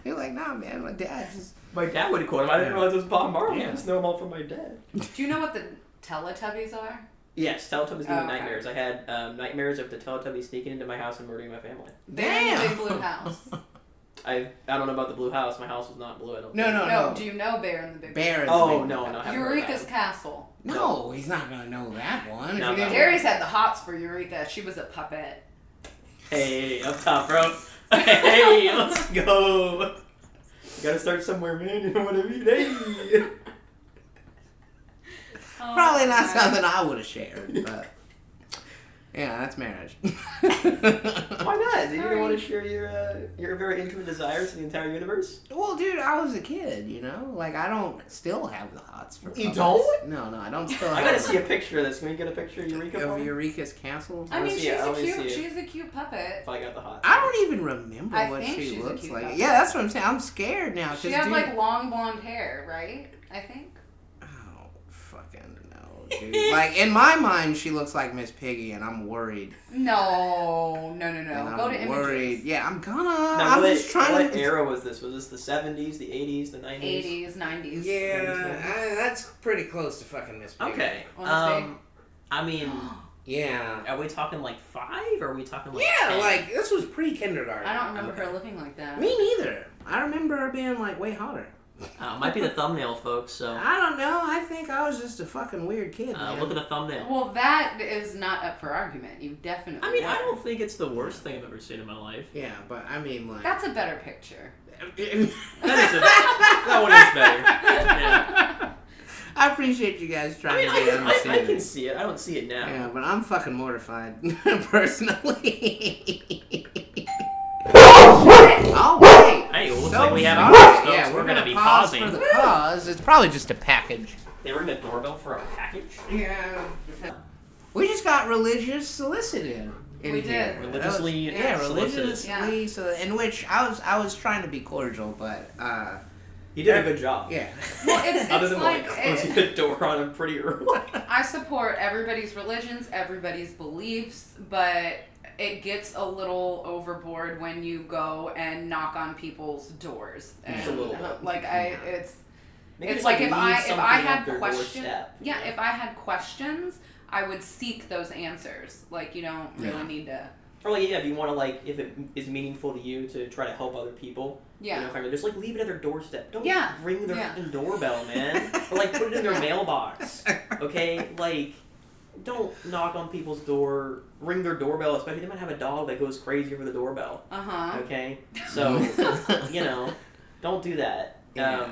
You're like, nah, man. My dad just. My dad would quote him. I didn't realize it was Bob Marley. Yeah. I just know him all from my dad. Do you know what the Teletubbies are? Yes, Teletubbies give me Oh, okay. nightmares. I had nightmares of the Teletubbies sneaking into my house and murdering my family. They're in the Damn. Big Blue House. I don't know about the blue house. My house was not blue. I don't. No, think. no. Do you know Bear in the Big Bear. is Oh, the big no, one. no, I haven't heard Eureka's that. Castle. No, he's not gonna know that one. No, If you no. didn't- Darius had the hots for Eureka. She was a puppet. Hey, up top, bro. Hey, let's go. You gotta start somewhere, man. You know what I mean? Hey. Oh, Probably not my. something I would have shared, but yeah, that's marriage. Why not? You don't Sorry. want to share your very intimate desires to the entire universe? Well, dude, I was a kid, you know. Like I don't still have the hots for. You puppets. don't? No, I don't still. I have gotta see a picture of this. Can we get a picture of Eureka for of me? Eureka's castle. I mean, see she's it. I a wanna cute. see it. She's a cute puppet. If I got the hot. I don't even remember I what think she she's a looks cute like. puppet. Yeah, that's what I'm saying. I'm scared now. She 'cause, had dude, like long blonde hair, right? I think. I don't fucking know, dude. Like in my mind, she looks like Miss Piggy, and I'm worried. No. And Go to I'm worried. images. Yeah, I'm gonna. Now, I'm just trying what to. era was this? Was this the 70s, the 80s, the 90s? 80s, 90s. Yeah, that's pretty close to fucking Miss Piggy. Okay. Wanna I mean, Yeah. are we talking like 5 or are we talking like Yeah, 10? like this was pre-kindergarten. I don't remember her looking like that. Me neither. I remember her being like way hotter. Might be the thumbnail, folks. So I don't know. I think I was just a fucking weird kid. Man. look at the thumbnail. Well, that is not up for argument. You definitely. I mean, were. I don't think it's the worst thing I've ever seen in my life. Yeah, but I mean, like. That's a better picture. That one is better. Yeah. I appreciate you guys I trying mean, to be I understanding. can see it. I don't see it now. Yeah, but I'm fucking mortified, personally. All right. Hey, it looks So like we have a sorry. guest, folks. Yeah, we're gonna be pause pausing. for the pause. It's probably just a package. They ring the doorbell for a package. Yeah. We just got religious solicited in We here. did. Religiously Yeah, solicited. religiously. So, in which I was trying to be cordial, but You did a good job. yeah. Well, it's Other than like closing the door on him pretty early. I support everybody's religions, everybody's beliefs, but it gets a little overboard when you go and knock on people's doors. And, Just a little bit. Like it's Maybe it's just, like if leave I something had at their questions, doorstep, you yeah, know? if I had questions, I would seek those answers. Like you don't really Yeah. need to. Or like, yeah, if you want to, like, if it is meaningful to you to try to help other people, Yeah. you know, family, just, like, leave it at their doorstep. Don't Yeah. ring their Yeah. fucking doorbell, man. Or, like, put it in their Yeah. mailbox, okay? Like, don't knock on people's door, ring their doorbell, especially they might have a dog that goes crazy for the doorbell, Uh-huh. okay? So, you know, don't do that. Yeah.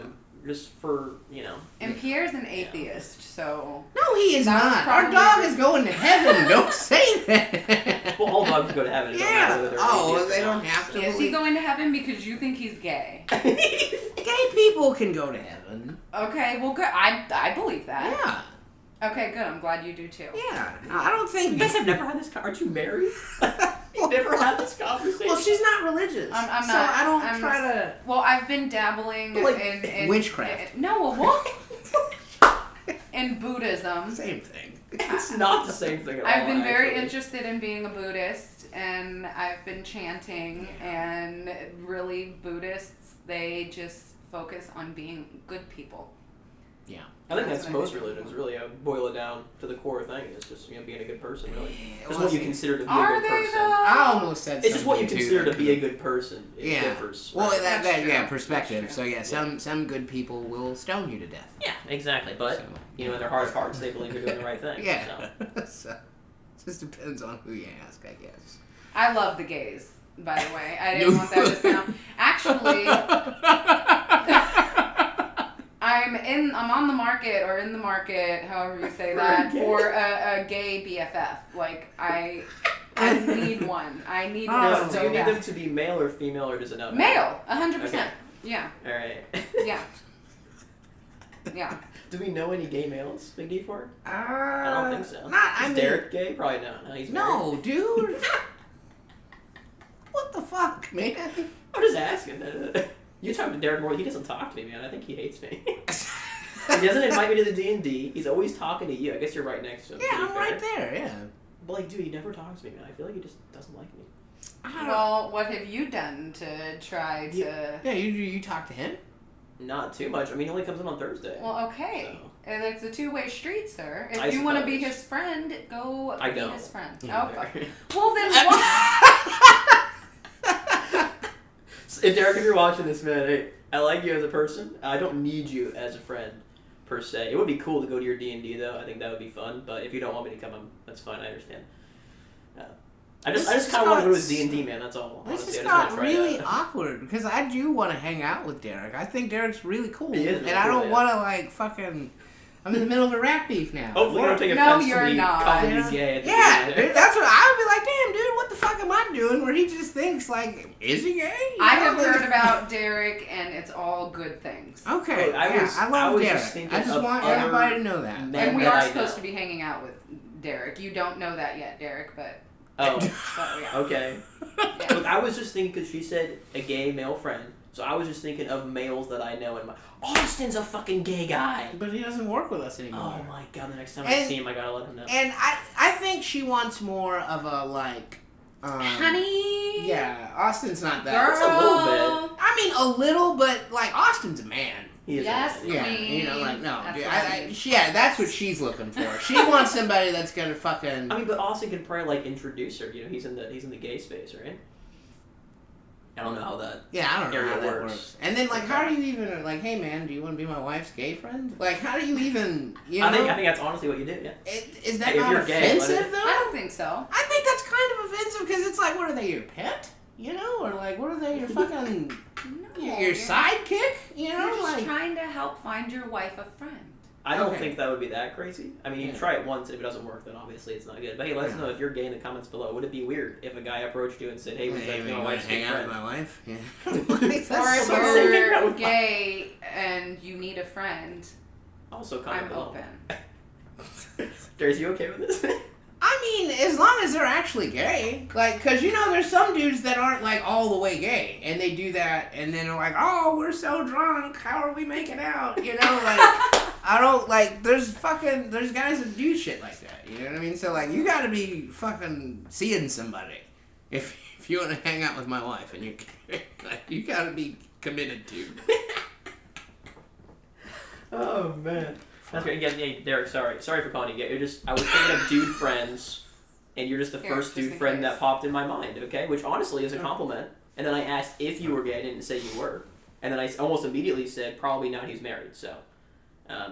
Just for, you know. And Pierre's an atheist, so No, he is That was not. Our probably dog the- is going to heaven. Don't say that. Well, all dogs go to heaven. It don't matter whether Yeah. they're Oh, atheist or they not, don't have to. is he going to heaven because you think he's gay? Gay people can go to heaven. Okay, well, good. I believe that. Yeah. Okay, good. I'm glad you do too. Yeah. I don't think. You guys have never had this. Aren't you married? You've never had this conversation. Well, she's not religious. I'm so not. I don't I'm try to. Well, I've been dabbling Like in witchcraft. no, what? In Buddhism. Same thing. It's not the same thing at all. I've been very actually. interested in being a Buddhist, and I've been chanting. And really, Buddhists, they just focus on being good people. Yeah. I think That's that's what I most think. religions. Really, boil it down to the core thing. It's just being a good person. Really, Yeah, just well, what you consider to be a Are good they person. though? I almost said. It's just what you something, consider too, to be a good person. It Yeah. differs. Well, right? that That's true. perspective. That's So true. yeah, some good people will stone you to death. Yeah, exactly. But So, you know, in their heart of hearts, they believe they're doing the right thing. Yeah. So. So, it just depends on who you ask, I guess. I love the gays, by the way. I didn't want that to sound. Actually, I'm I'm on the market or in the market, however you say that, for a gay BFF. Like, I need one. I need one. Do you need them to be male or female, or does it not matter? Male, 100%. Okay. Yeah. All right. Yeah. Yeah. Do we know any gay males, Big D4? I I don't think so. Is Derek gay? Probably not. No, he's no, married. dude. What the fuck, man? I'm just asking. You talk to Derek more. He doesn't talk to me, man. I think he hates me. He doesn't invite me to the D&D. He's always talking to you. I guess you're right next to him. Yeah, I'm right there. Yeah. But like, dude, he never talks to me, man. I feel like he just doesn't like me. Well, what have you done to try to... Yeah, you talk to him? Not too much. I mean, he only comes in on Thursday. Well, okay. So. And it's a two-way street, sir. If I you want to be suppose. his friend, go I be don't. his friend. Yeah. Okay. Well, then why? If Derek, if you're watching this, man, hey, I like you as a person. I don't need you as a friend, per se. It would be cool to go to your D&D, though. I think that would be fun. But if you don't want me to come, that's fine. I understand. I just kind of want to go to his D&D, man. That's all. This Honestly, just I just wanna got try really that. awkward because I do want to hang out with Derek. I think Derek's really cool, He is really and I cool, don't yeah. want to like fucking. I'm in the middle of a rap beef now. Hopefully, you don't take No, offense you're to me not. calling he's gay. At the Yeah, beginning. dude, that's what I would be like. Damn, dude, what the fuck am I doing? Where he just thinks like, is he gay? You I know, have like- heard about Derek, and it's all good things. Okay, Look, I love was Derek. just thinking I just of want other everybody to know that. men And we that are I supposed know. to be hanging out with Derek. You don't know that yet, Derek, but Oh, yeah. okay. Yeah. Look, I was just thinking because she said a gay male friend, so I was just thinking of males that I know. And Austin's a fucking gay guy. But he doesn't work with us anymore. Oh my god! The next time I And- see him, I gotta let him know. And I think she wants more of a like. Honey. Yeah, Austin's not that. Girl. It's a little bit. I mean, a little, but like Austin's a man. He is. Yes. A Yeah, Queen. you know, like no, That's dude, what I mean. yeah, that's what she's looking for. She wants somebody that's gonna fucking. I mean, but Austin could probably like introduce her. You know, he's in the gay space, right? I don't know how that. Yeah, I don't know area how that works. works. And then, like, how do you even like, hey man, do you want to be my wife's gay friend? Like, how do you even, you know? I think that's honestly what you do. Yeah. Is that Hey, if not you're gay, offensive let it- though? I don't think so. I think that's kind of offensive because it's like, what are they, your pet? You know, or like, what are they, your fucking, No, your you're- sidekick? You know, You're just like. trying to help find your wife a friend. I don't Okay. think that would be that crazy. I mean, you can Yeah. try it once, and if it doesn't work, then obviously it's not good. But hey, let us Yeah. know if you're gay in the comments below. Would it be weird if a guy approached you and said, "Hey, would you like to be you my wanna wife's hang gay out with friend?" my wife? Yeah. Or if That's so saying that you're would- gay and you need a friend, Also, comment I'm below. open. Darius, you okay with this? I mean, as long as they're actually gay. Like, because, you know, there's some dudes that aren't, like, all the way gay. And they do that, and then they're like, oh, we're so drunk. How are we making out? You know, like, I don't, like, there's guys that do shit like that. You know what I mean? So, like, you gotta be fucking seeing somebody if you want to hang out with my wife. And you gotta be committed to. Oh man, that's great. Again, yeah, Derek, sorry for calling you gay. I was thinking of dude friends, and you're just the Here, first just dude in friend case. that popped in my mind. Okay, which honestly is a compliment. And then I asked if you were gay. I didn't say you were. And then I almost immediately said probably not. He's married. So,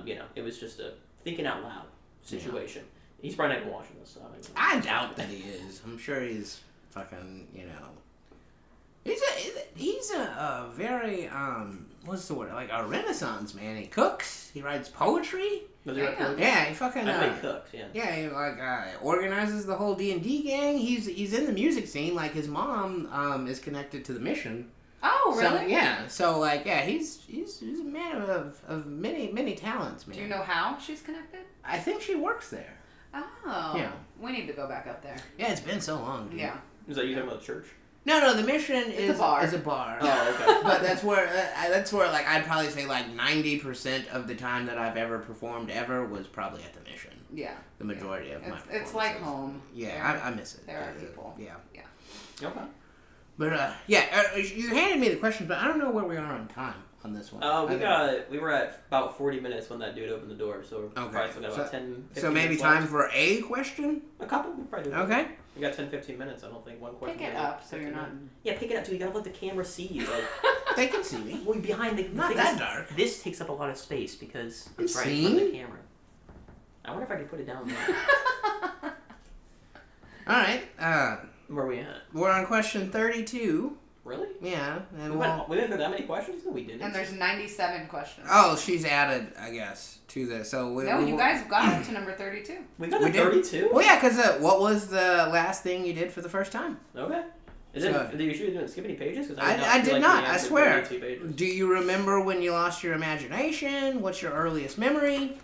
you know, it was just a thinking out loud situation. He's probably not even watching this. So I doubt that he is. I'm sure he's fucking, you know. He's a very, what's the word? Like a renaissance man. He cooks. He writes poetry. Was he right Yeah. there? Yeah, he fucking. I think cooks. Yeah. Yeah, he like organizes the whole D&D gang. He's in the music scene. Like his mom is connected to the mission. Oh, really? So, yeah. So like yeah, he's a man of many talents, man. Do you know how she's connected? I think she works there. Oh. Yeah. We need to go back up there. Yeah, it's been so long. Dude. Yeah. Is that you talking about the church? No, the mission It's a bar. is a bar. Oh, okay. But that's where like I'd probably say like 90% of the time that I've ever performed ever was probably at the mission. Yeah. The majority of my It's like performances. home. Yeah, I miss it. There are people. Yeah. Yeah. Okay. But you handed me the questions, but I don't know where we are on time on this one. We were at about 40 minutes when that dude opened the door, so we're Okay. probably still got about 10, 15 So maybe minutes time left. for a question. A couple. We'll probably do it. Okay. We got 10, 15 minutes. I don't think one question. Pick it maybe. up so you're not. Yeah, pick it up too. You gotta let the camera see you. Like, They can see me. well, behind the Not thing that is, dark. This takes up a lot of space because I'm it's right in front of the seen. camera. I wonder if I could put it down there. All right. Where are we at? We're on question 32. Really? Yeah. And We went through that many questions? No, we didn't. And there's 97 questions. Oh, she's added, I guess, to this. So you guys got up to number 32. We got to 32? Well, yeah, because what was the last thing you did for the first time? Okay. Did you didn't skip any pages? Cause I did not. I swear. 32 pages. Do you remember when you lost your imagination? What's your earliest memory?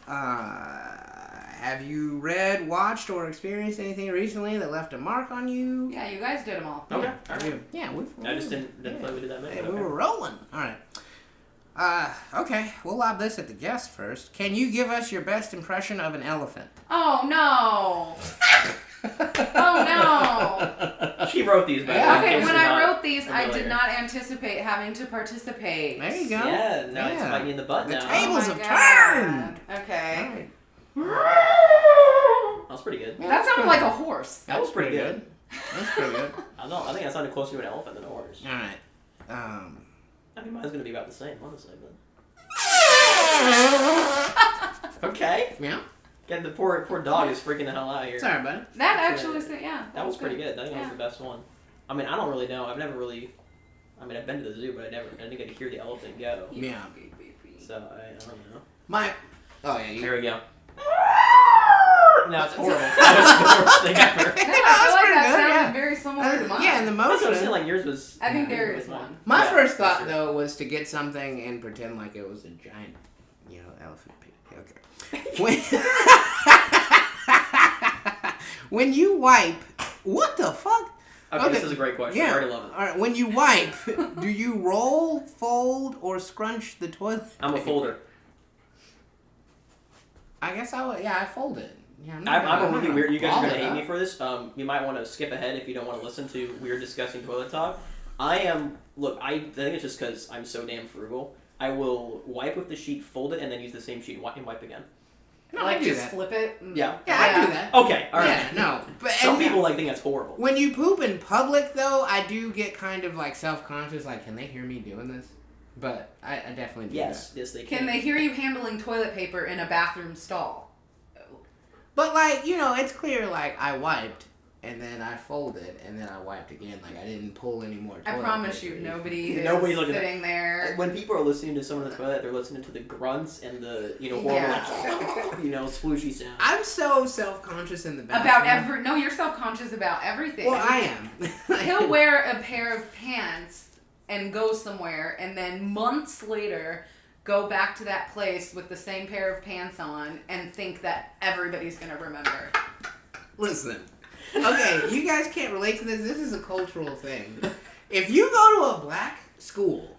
Have you read, watched, or experienced anything recently that left a mark on you? Yeah, you guys did them all. Okay. Yeah, I just didn't feel like we did that many. Hey, we were rolling. All right. Okay, we'll lob this at the guest first. Can you give us your best impression of an elephant? Oh, no. Oh, no. She wrote these, Yeah. Okay, when I wrote these, I did not anticipate having to participate. There you go. Yeah, now it's biting you in the butt The now. tables Oh have my turned. God. Okay. All right. That was pretty good. That sounded like a horse. That was pretty good. That's pretty good. I don't know. I think that sounded closer to an elephant than a horse. All right. I mean, mine's gonna be about the same, honestly. But okay. Yeah. Yeah, the poor dog is freaking the hell out here. Sorry, buddy. That actually, yeah. That was pretty good. I think that was the best one. I mean, I don't really know. I've never really. I mean, I've been to the zoo, but I didn't get to hear the elephant go. Yeah. So I don't know. Oh yeah. Here we go. No, it's horrible. That was the worst thing ever. I feel like that good, sounded yeah. very similar to mine. Yeah, and the That's what I'm motion. saying. Like yours was. I think Darius won. My Yeah, first that's thought true. though was to get something and pretend like it was a giant, elephant pig. Okay. When you wipe, what the fuck? Okay, this is a great question. I already love it. All right. When you wipe, do you roll, fold, or scrunch the toilet? I'm a folder. I guess I would. Yeah, I fold it. Yeah, I'm a really weird. You guys are gonna hate me it. for this. You might want to skip ahead if you don't want to listen to weird disgusting toilet talk. I am. Look, I think it's just because I'm so damn frugal. I will wipe with the sheet, fold it, and then use the same sheet and wipe again. No, Like I do just that. flip it. Yeah. Yeah, I do that. Okay. All right. Yeah, no. But Some people think that's horrible. When you poop in public, though, I do get kind of like self-conscious. Like, can they hear me doing this? But I definitely do Yes, that. yes, they can. Can they hear you handling toilet paper in a bathroom stall? But like, it's clear. Like, I wiped, and then I folded, and then I wiped again. Like, I didn't pull any more. I toilet promise paper. you, nobody Nobody's is looking at- sitting there. When people are listening to someone in the toilet, they're listening to the grunts and the horrible, splooshy sound. I'm so self-conscious in the bathroom. About No, you're self-conscious about everything. Well, I am. He'll wear a pair of pants and go somewhere, and then months later go back to that place with the same pair of pants on and think that everybody's gonna remember. Listen. Okay, you guys can't relate to this. This is a cultural thing. If you go to a black school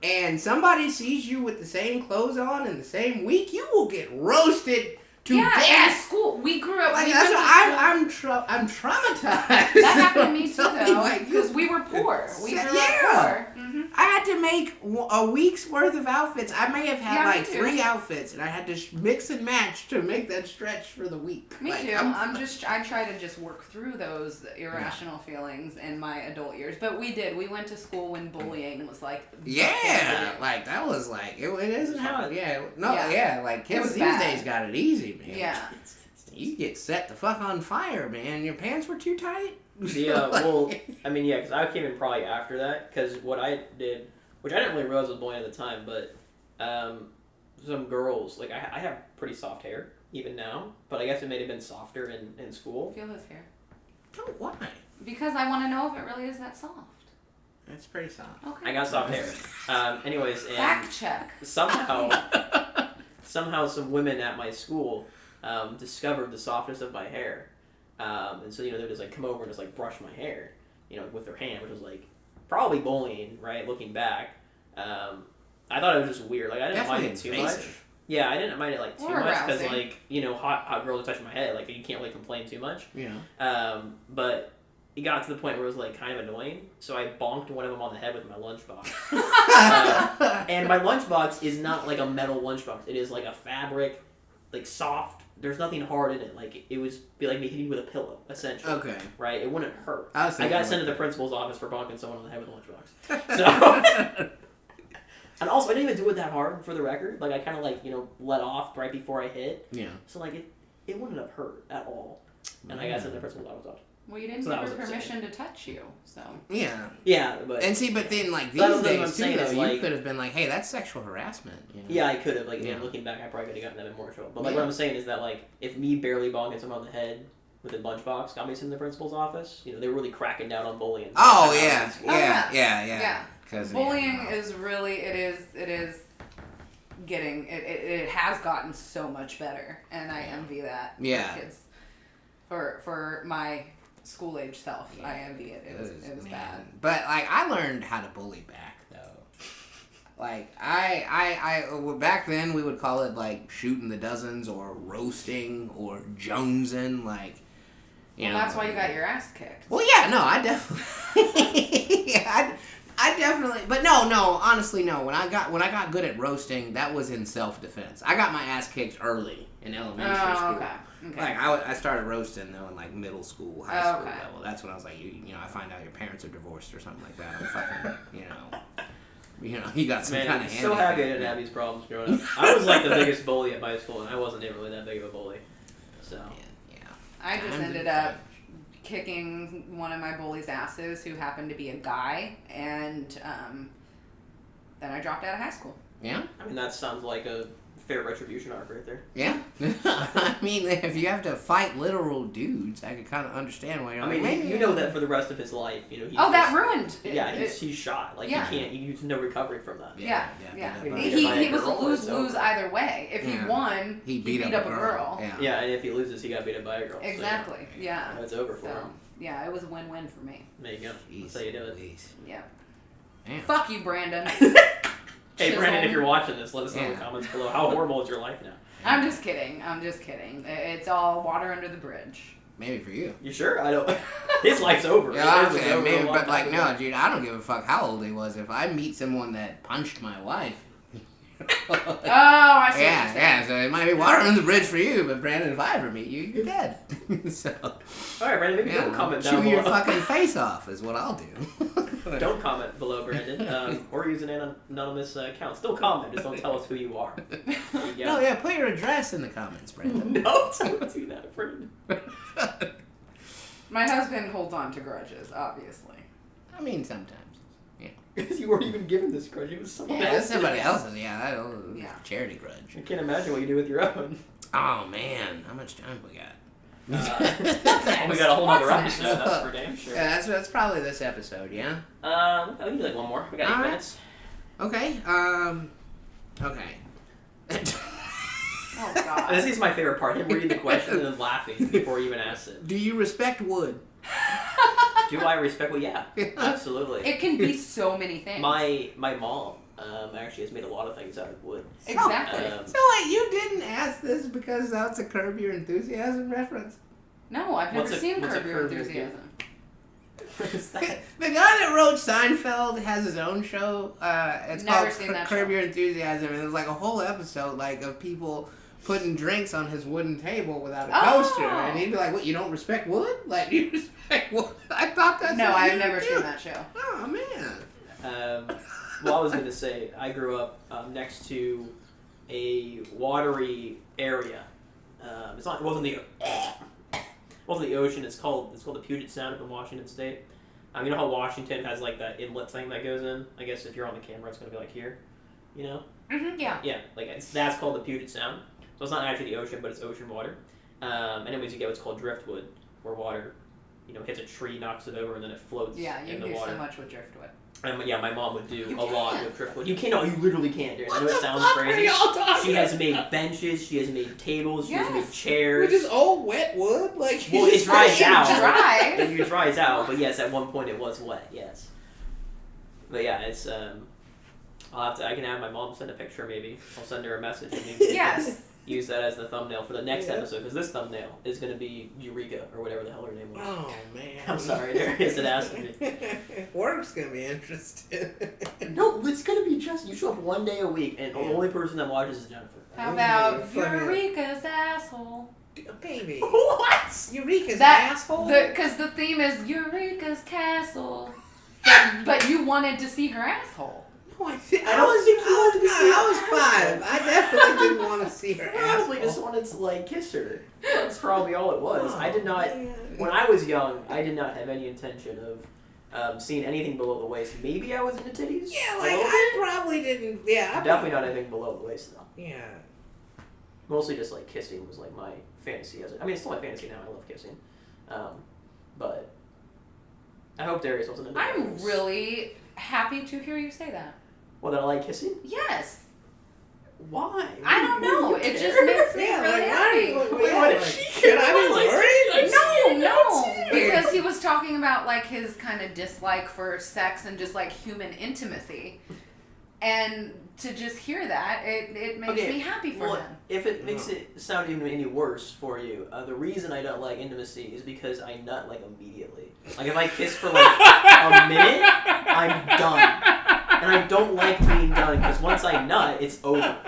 and somebody sees you with the same clothes on in the same week, you will get roasted to In death. school. We grew up. Like, we that's went what to school. I'm traumatized. That happened to me too, though, because we were poor. We grew up poor. Mm-hmm. I had to make a week's worth of outfits. I may have had Yeah, me too. 3 outfits, and I had to mix and match to make that stretch for the week. Me Like, too. I try to just work through those irrational feelings in my adult years. But we did. We went to school when bullying was like. Yeah, like that was like it isn't how. Yeah, no, yeah, like kids these days got it easy, man. Yeah. You get set the fuck on fire, man. Your pants were too tight. Yeah, well, I mean, yeah, because I came in probably after that, because what I did, which I didn't really realize was bullying at the time, but some girls, like, I have pretty soft hair, even now, but I guess it may have been softer in school. Feel his hair. Oh, why? Because I want to know if it really is that soft. It's pretty soft. Okay. I got soft hair. Anyways, and Fact check. somehow some women at my school discovered the softness of my hair. And so, they would just, like, come over and just, like, brush my hair, with their hand, which was, like, probably bullying, right, looking back. I thought it was just weird. Like, I didn't mind it too much. Yeah, I didn't mind it, like, too Or much, because, arousing. like, hot girls are touching my head. Like, you can't really complain too much. Yeah. But it got to the point where it was, like, kind of annoying, so I bonked one of them on the head with my lunchbox. And my lunchbox is not, like, a metal lunchbox. It is, like, a fabric, like, soft. There's nothing hard in it. Like, it was be like me hitting you with a pillow, essentially. Okay. Right? It wouldn't hurt. I got sent to the principal's office for bonking someone on the head with a lunchbox. So, and also, I didn't even do it that hard, for the record. Like, I kind of, like, let off right before I hit. Yeah. So, like, it wouldn't have hurt at all. And I got sent to the principal's office. Well, you didn't So give that her was permission to touch you, so. Yeah. Yeah, but And see, but then like That's these what I'm days too, saying though, is, you like- could have been like, "Hey, that's sexual harassment." You know? yeah, I could have. Like, Yeah. looking back, I probably could have gotten them in more trouble. But like, Yeah. what I'm saying is that like, if me barely bonking someone on the head with a lunchbox got me sent to the principal's office, you know, they were really cracking down on bullying. Oh When I was yeah, in school. yeah. Yeah. Because Bullying is really, it is getting, it has gotten so much better, and I envy that. Yeah. For kids. For my school age self, I envy it. It was man. bad. But like, I learned how to bully back though. Like I back then we would call it like shooting the dozens or roasting or jonesing, like. You know, That's why you got your ass kicked. Well, yeah, no, I definitely, yeah, I definitely, but no, honestly, no. When I got good at roasting, that was in self-defense. I got my ass kicked early in elementary school. Okay. Like I started roasting though in like middle school, high school Okay. level. That's when I was like, you know, I find out your parents are divorced or something like that. I'm fucking, you know, you got some Man, kind I'm of. so happy I didn't have these problems growing up. I was like the biggest bully at my school, and I wasn't even really that big of a bully. So. Yeah. I just ended up kicking one of my bullies' asses, who happened to be a guy, and then I dropped out of high school. Yeah. I mean, that sounds like a fair retribution arc right there. Yeah. I mean, if you have to fight literal dudes, I could kind of understand why you're I like, mean, maybe you know that for the rest of his life, you know. That ruined. He's shot. Like, Yeah. he's no recovery from that. Yeah. Yeah. He was Girl, lose it's over. lose either way. If he won, he beat up a girl. Yeah, and if he loses, he got beat up by a girl. Exactly. So, yeah. It's over for So, him. yeah, it was a win-win for me. There you go. Jeez, That's how you do it. please. Yeah. Damn. Fuck you, Brandon. Hey, Chisel. Brandon, if you're watching this, let us know in the Yeah. comments below. How horrible is your life now? I'm just kidding. It's all water under the bridge. Maybe for you. You sure? I don't. His life's over. Yeah, His is okay, over a maybe, long but like, time no, ago. dude, I don't give a fuck how old he was. If I meet someone that punched my wife. Oh, I see. Yeah, so it might be water under the bridge for you, but Brandon, if I ever meet you, you're dead. So, All right, Brandon, maybe don't comment down chew your below. fucking face off is what I'll do. Don't comment below, Brandon, or use an anonymous account. Still comment, just don't tell us who you are. Yeah. No, yeah, put your address in the comments, Brandon. No, don't do that, Brandon. My husband holds on to grudges, obviously. I mean, sometimes. Because you weren't even given this grudge, it was someone Yeah, that's else's. somebody else's. Yeah, Yeah. charity grudge. I can't imagine what you do with your own. Oh man, how much time we got? Oh, we got a whole other What's episode, that's for damn sure. Yeah, that's probably this episode. Yeah. We can do like one more. We got 8 All right. minutes. Okay. Okay. Oh, God. This is my favorite part, him reading the question and then laughing before he even asks it. Do you respect wood? Do I respect? Well, yeah, absolutely. It can be so many things. My mom actually has made a lot of things out of wood. Exactly. So wait, you didn't ask this because that's a Curb Your Enthusiasm reference? No, I've never What's a- seen what's a Curb Your Curb Your Enthusiasm. What is The that? guy that wrote Seinfeld has his own show. It's Never called seen that Curb show. Your Enthusiasm, and there's like a whole episode like of people putting drinks on his wooden table without a coaster, Oh. and he'd be like, "What? You don't respect wood? Like you respect wood?" I thought that's No, what I've you never do. seen that show. Oh man. Well, I was going to say, I grew up next to a watery area. It wasn't the ocean. It's called the Puget Sound up in Washington State. You know how Washington has like that inlet thing that goes in? I guess if you're on the camera, it's going to be like here. You know? Mm-hmm, yeah. Yeah, that's called the Puget Sound. So it's not actually the ocean, but it's ocean water. Anyways, you get what's called driftwood, where water, hits a tree, knocks it over, and then it floats Yeah, you in can the do water. so much with driftwood. Yeah, my mom would do You a lot can. with driftwood. You can't. No, you literally can't. Dude. I know What it the sounds fuck crazy. are y'all talking She has about? made benches. She has made tables. She has made Yes. chairs. Which is old wet wood, like Well, it dries out. Dry. It dries out, but yes, at one point it was wet. Yes. But yeah, it's I can have my mom send a picture. Maybe I'll send her a message. And maybe Yes. use that as the thumbnail for the next Yeah. episode, because this thumbnail is going to be Eureka or whatever the hell her name was. Oh man. I'm sorry, there is an ass me. Work's gonna be interesting. No, it's going to be just you show up one day a week, and the only person that watches is Jennifer. How about Fucking- Eureka's asshole? Baby. What? Eureka's That- asshole? Because the theme is Eureka's castle. But you wanted to see her asshole. I was 5. I definitely didn't want to see her Probably asshole. just wanted to like kiss her. That's probably all it was. Oh, I did not. man. When I was young, I did not have any intention of seeing anything below the waist. Maybe I was into titties. Yeah, a like little I bit. probably didn't. Yeah, Definitely not anything below the waist though. Yeah. Mostly just like kissing was like my fantasy. I mean, it's still my fantasy now. I love kissing, but I hope Darius wasn't into I'm those. really happy to hear you say that. Well, that I like kissing. Yes. Why? I don't know. Why do you It just care? makes me really happy. Why did she Should I be worried? No, because he was talking about like his kind of dislike for sex and just like human intimacy, and to just hear that, it makes me happy for well, him. If it makes it sound even any worse for you, the reason I don't like intimacy is because I nut like immediately. Like if I kiss for like a minute, I'm done. And I don't like being done because once I nut, it's over.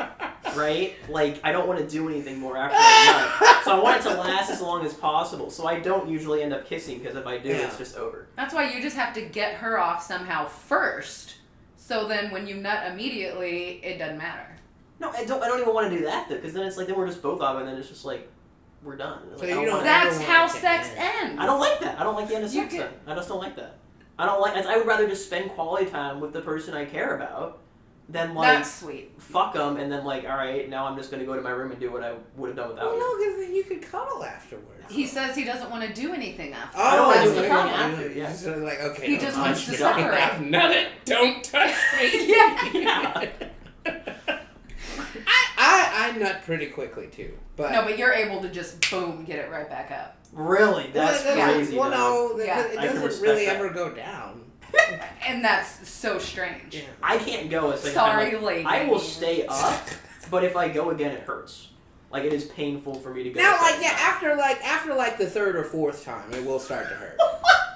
Right? Like, I don't want to do anything more after I nut. So I want it to last as long as possible. So I don't usually end up kissing because if I do, it's just over. That's why you just have to get her off somehow first. So then when you nut immediately, it doesn't matter. No, I don't even want to do that though, because then it's like then we're just both off, and then it's just like we're done. Like, So you don't That's ever how want it to sex end. ends. I don't like that. I don't like the end of You sex. can- Then. I just don't like that. I would rather just spend quality time with the person I care about than like That's sweet. fuck them and then like all right, now I'm just gonna go to my room and do what I would have done without Well, you. no, because then you could cuddle afterwards. He says he doesn't want to do anything after. I don't wanna That's do the anything problem. after. Yeah. Just sort of like, okay, He don't just touch wants to me. separate. I've nutted. Don't touch me. Yeah. I nut pretty quickly too, but No, but you're able to just boom, get it right back up. Really, that's crazy. Well, though. no, Yeah. it I can doesn't respect really that. ever go down. And that's so strange. Yeah. I can't go a second Sorry, time. lady. I will stay up, but if I go again, it hurts. Like it is painful for me to go. Now, a like, second yeah, time. after the third or fourth time, it will start to hurt.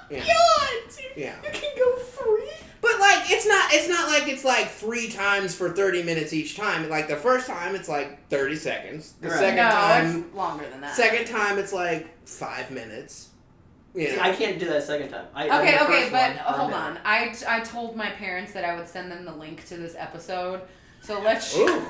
Yeah. God, dude, Yeah. you can go 3. But like, it's not like it's like 3 times for 30 minutes each time. Like the first time, it's like 30 seconds. The Right. second No, time, it's longer than that. second time, it's like 5 minutes. You See, know? I can't do that second time. Okay, the okay, first but one, hold I'm on. I told my parents that I would send them the link to this episode. So let's Ooh.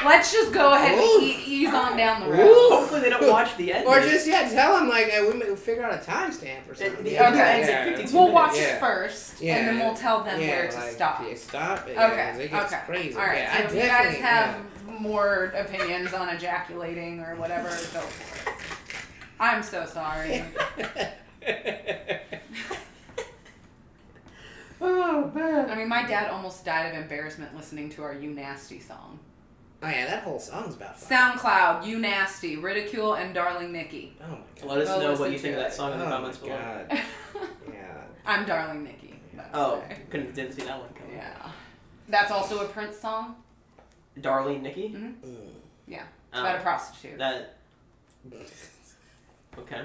just go ahead Ooh. and ease on down the Ooh. road. Hopefully they don't watch the end. Or just tell them like we may figure out a timestamp or something. It- Yeah, okay. it's yeah. like 52 We'll minutes. watch Yeah. it first, Yeah. and then we'll tell them Yeah, where to like, stop. Yeah, stop it. Okay. Yeah, 'cause it gets Okay. crazy. All right. Yeah, So I if you guys definitely- have more opinions on ejaculating or whatever, go for it. I'm so sorry. Oh man. I mean, my dad almost died of embarrassment listening to our "You Nasty" song. Oh yeah, that whole song's about fun. SoundCloud, "You Nasty," Ridicule, and "Darling Nikki." Oh my god. Let us Go know what listen you think to of that it. song in the Oh comments my below. god. Yeah. I'm Darling Nikki. Oh, didn't see that one coming. Yeah. That's also a Prince song. Darlene Nikki. Mm-hmm. Mm. Yeah. It's about a prostitute. That. Okay.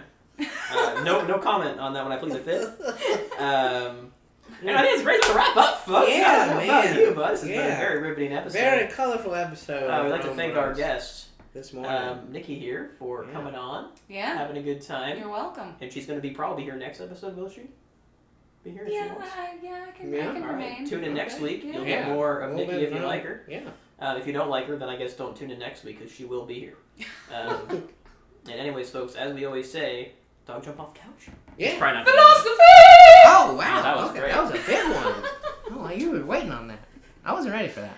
No comment on that one. I plead the fifth. I think it's a great to wrap up, folks. Yeah, I don't know about man. you, but this has been Yeah. a very riveting episode. Very colorful episode. We'd like to of thank our RomeBros guest, this morning. Nikki here, for Yeah. coming on, Yeah. having a good time, You're welcome. and she's going to be probably here next episode, will she? Be here if she Yeah, wants. I can Yeah. I can All right. remain. Tune in next Okay. week. You'll Yeah. get more of A little Nikki bit if you of- like her. Yeah. If you don't like her, then I guess don't tune in next week because she will be here. And anyways, folks, as we always say, don't jump off the couch. Yeah. Try not to. Philosophy! Oh wow. Yeah, that was Okay, great. that was a big one. Oh, you were waiting on that. I wasn't ready for that.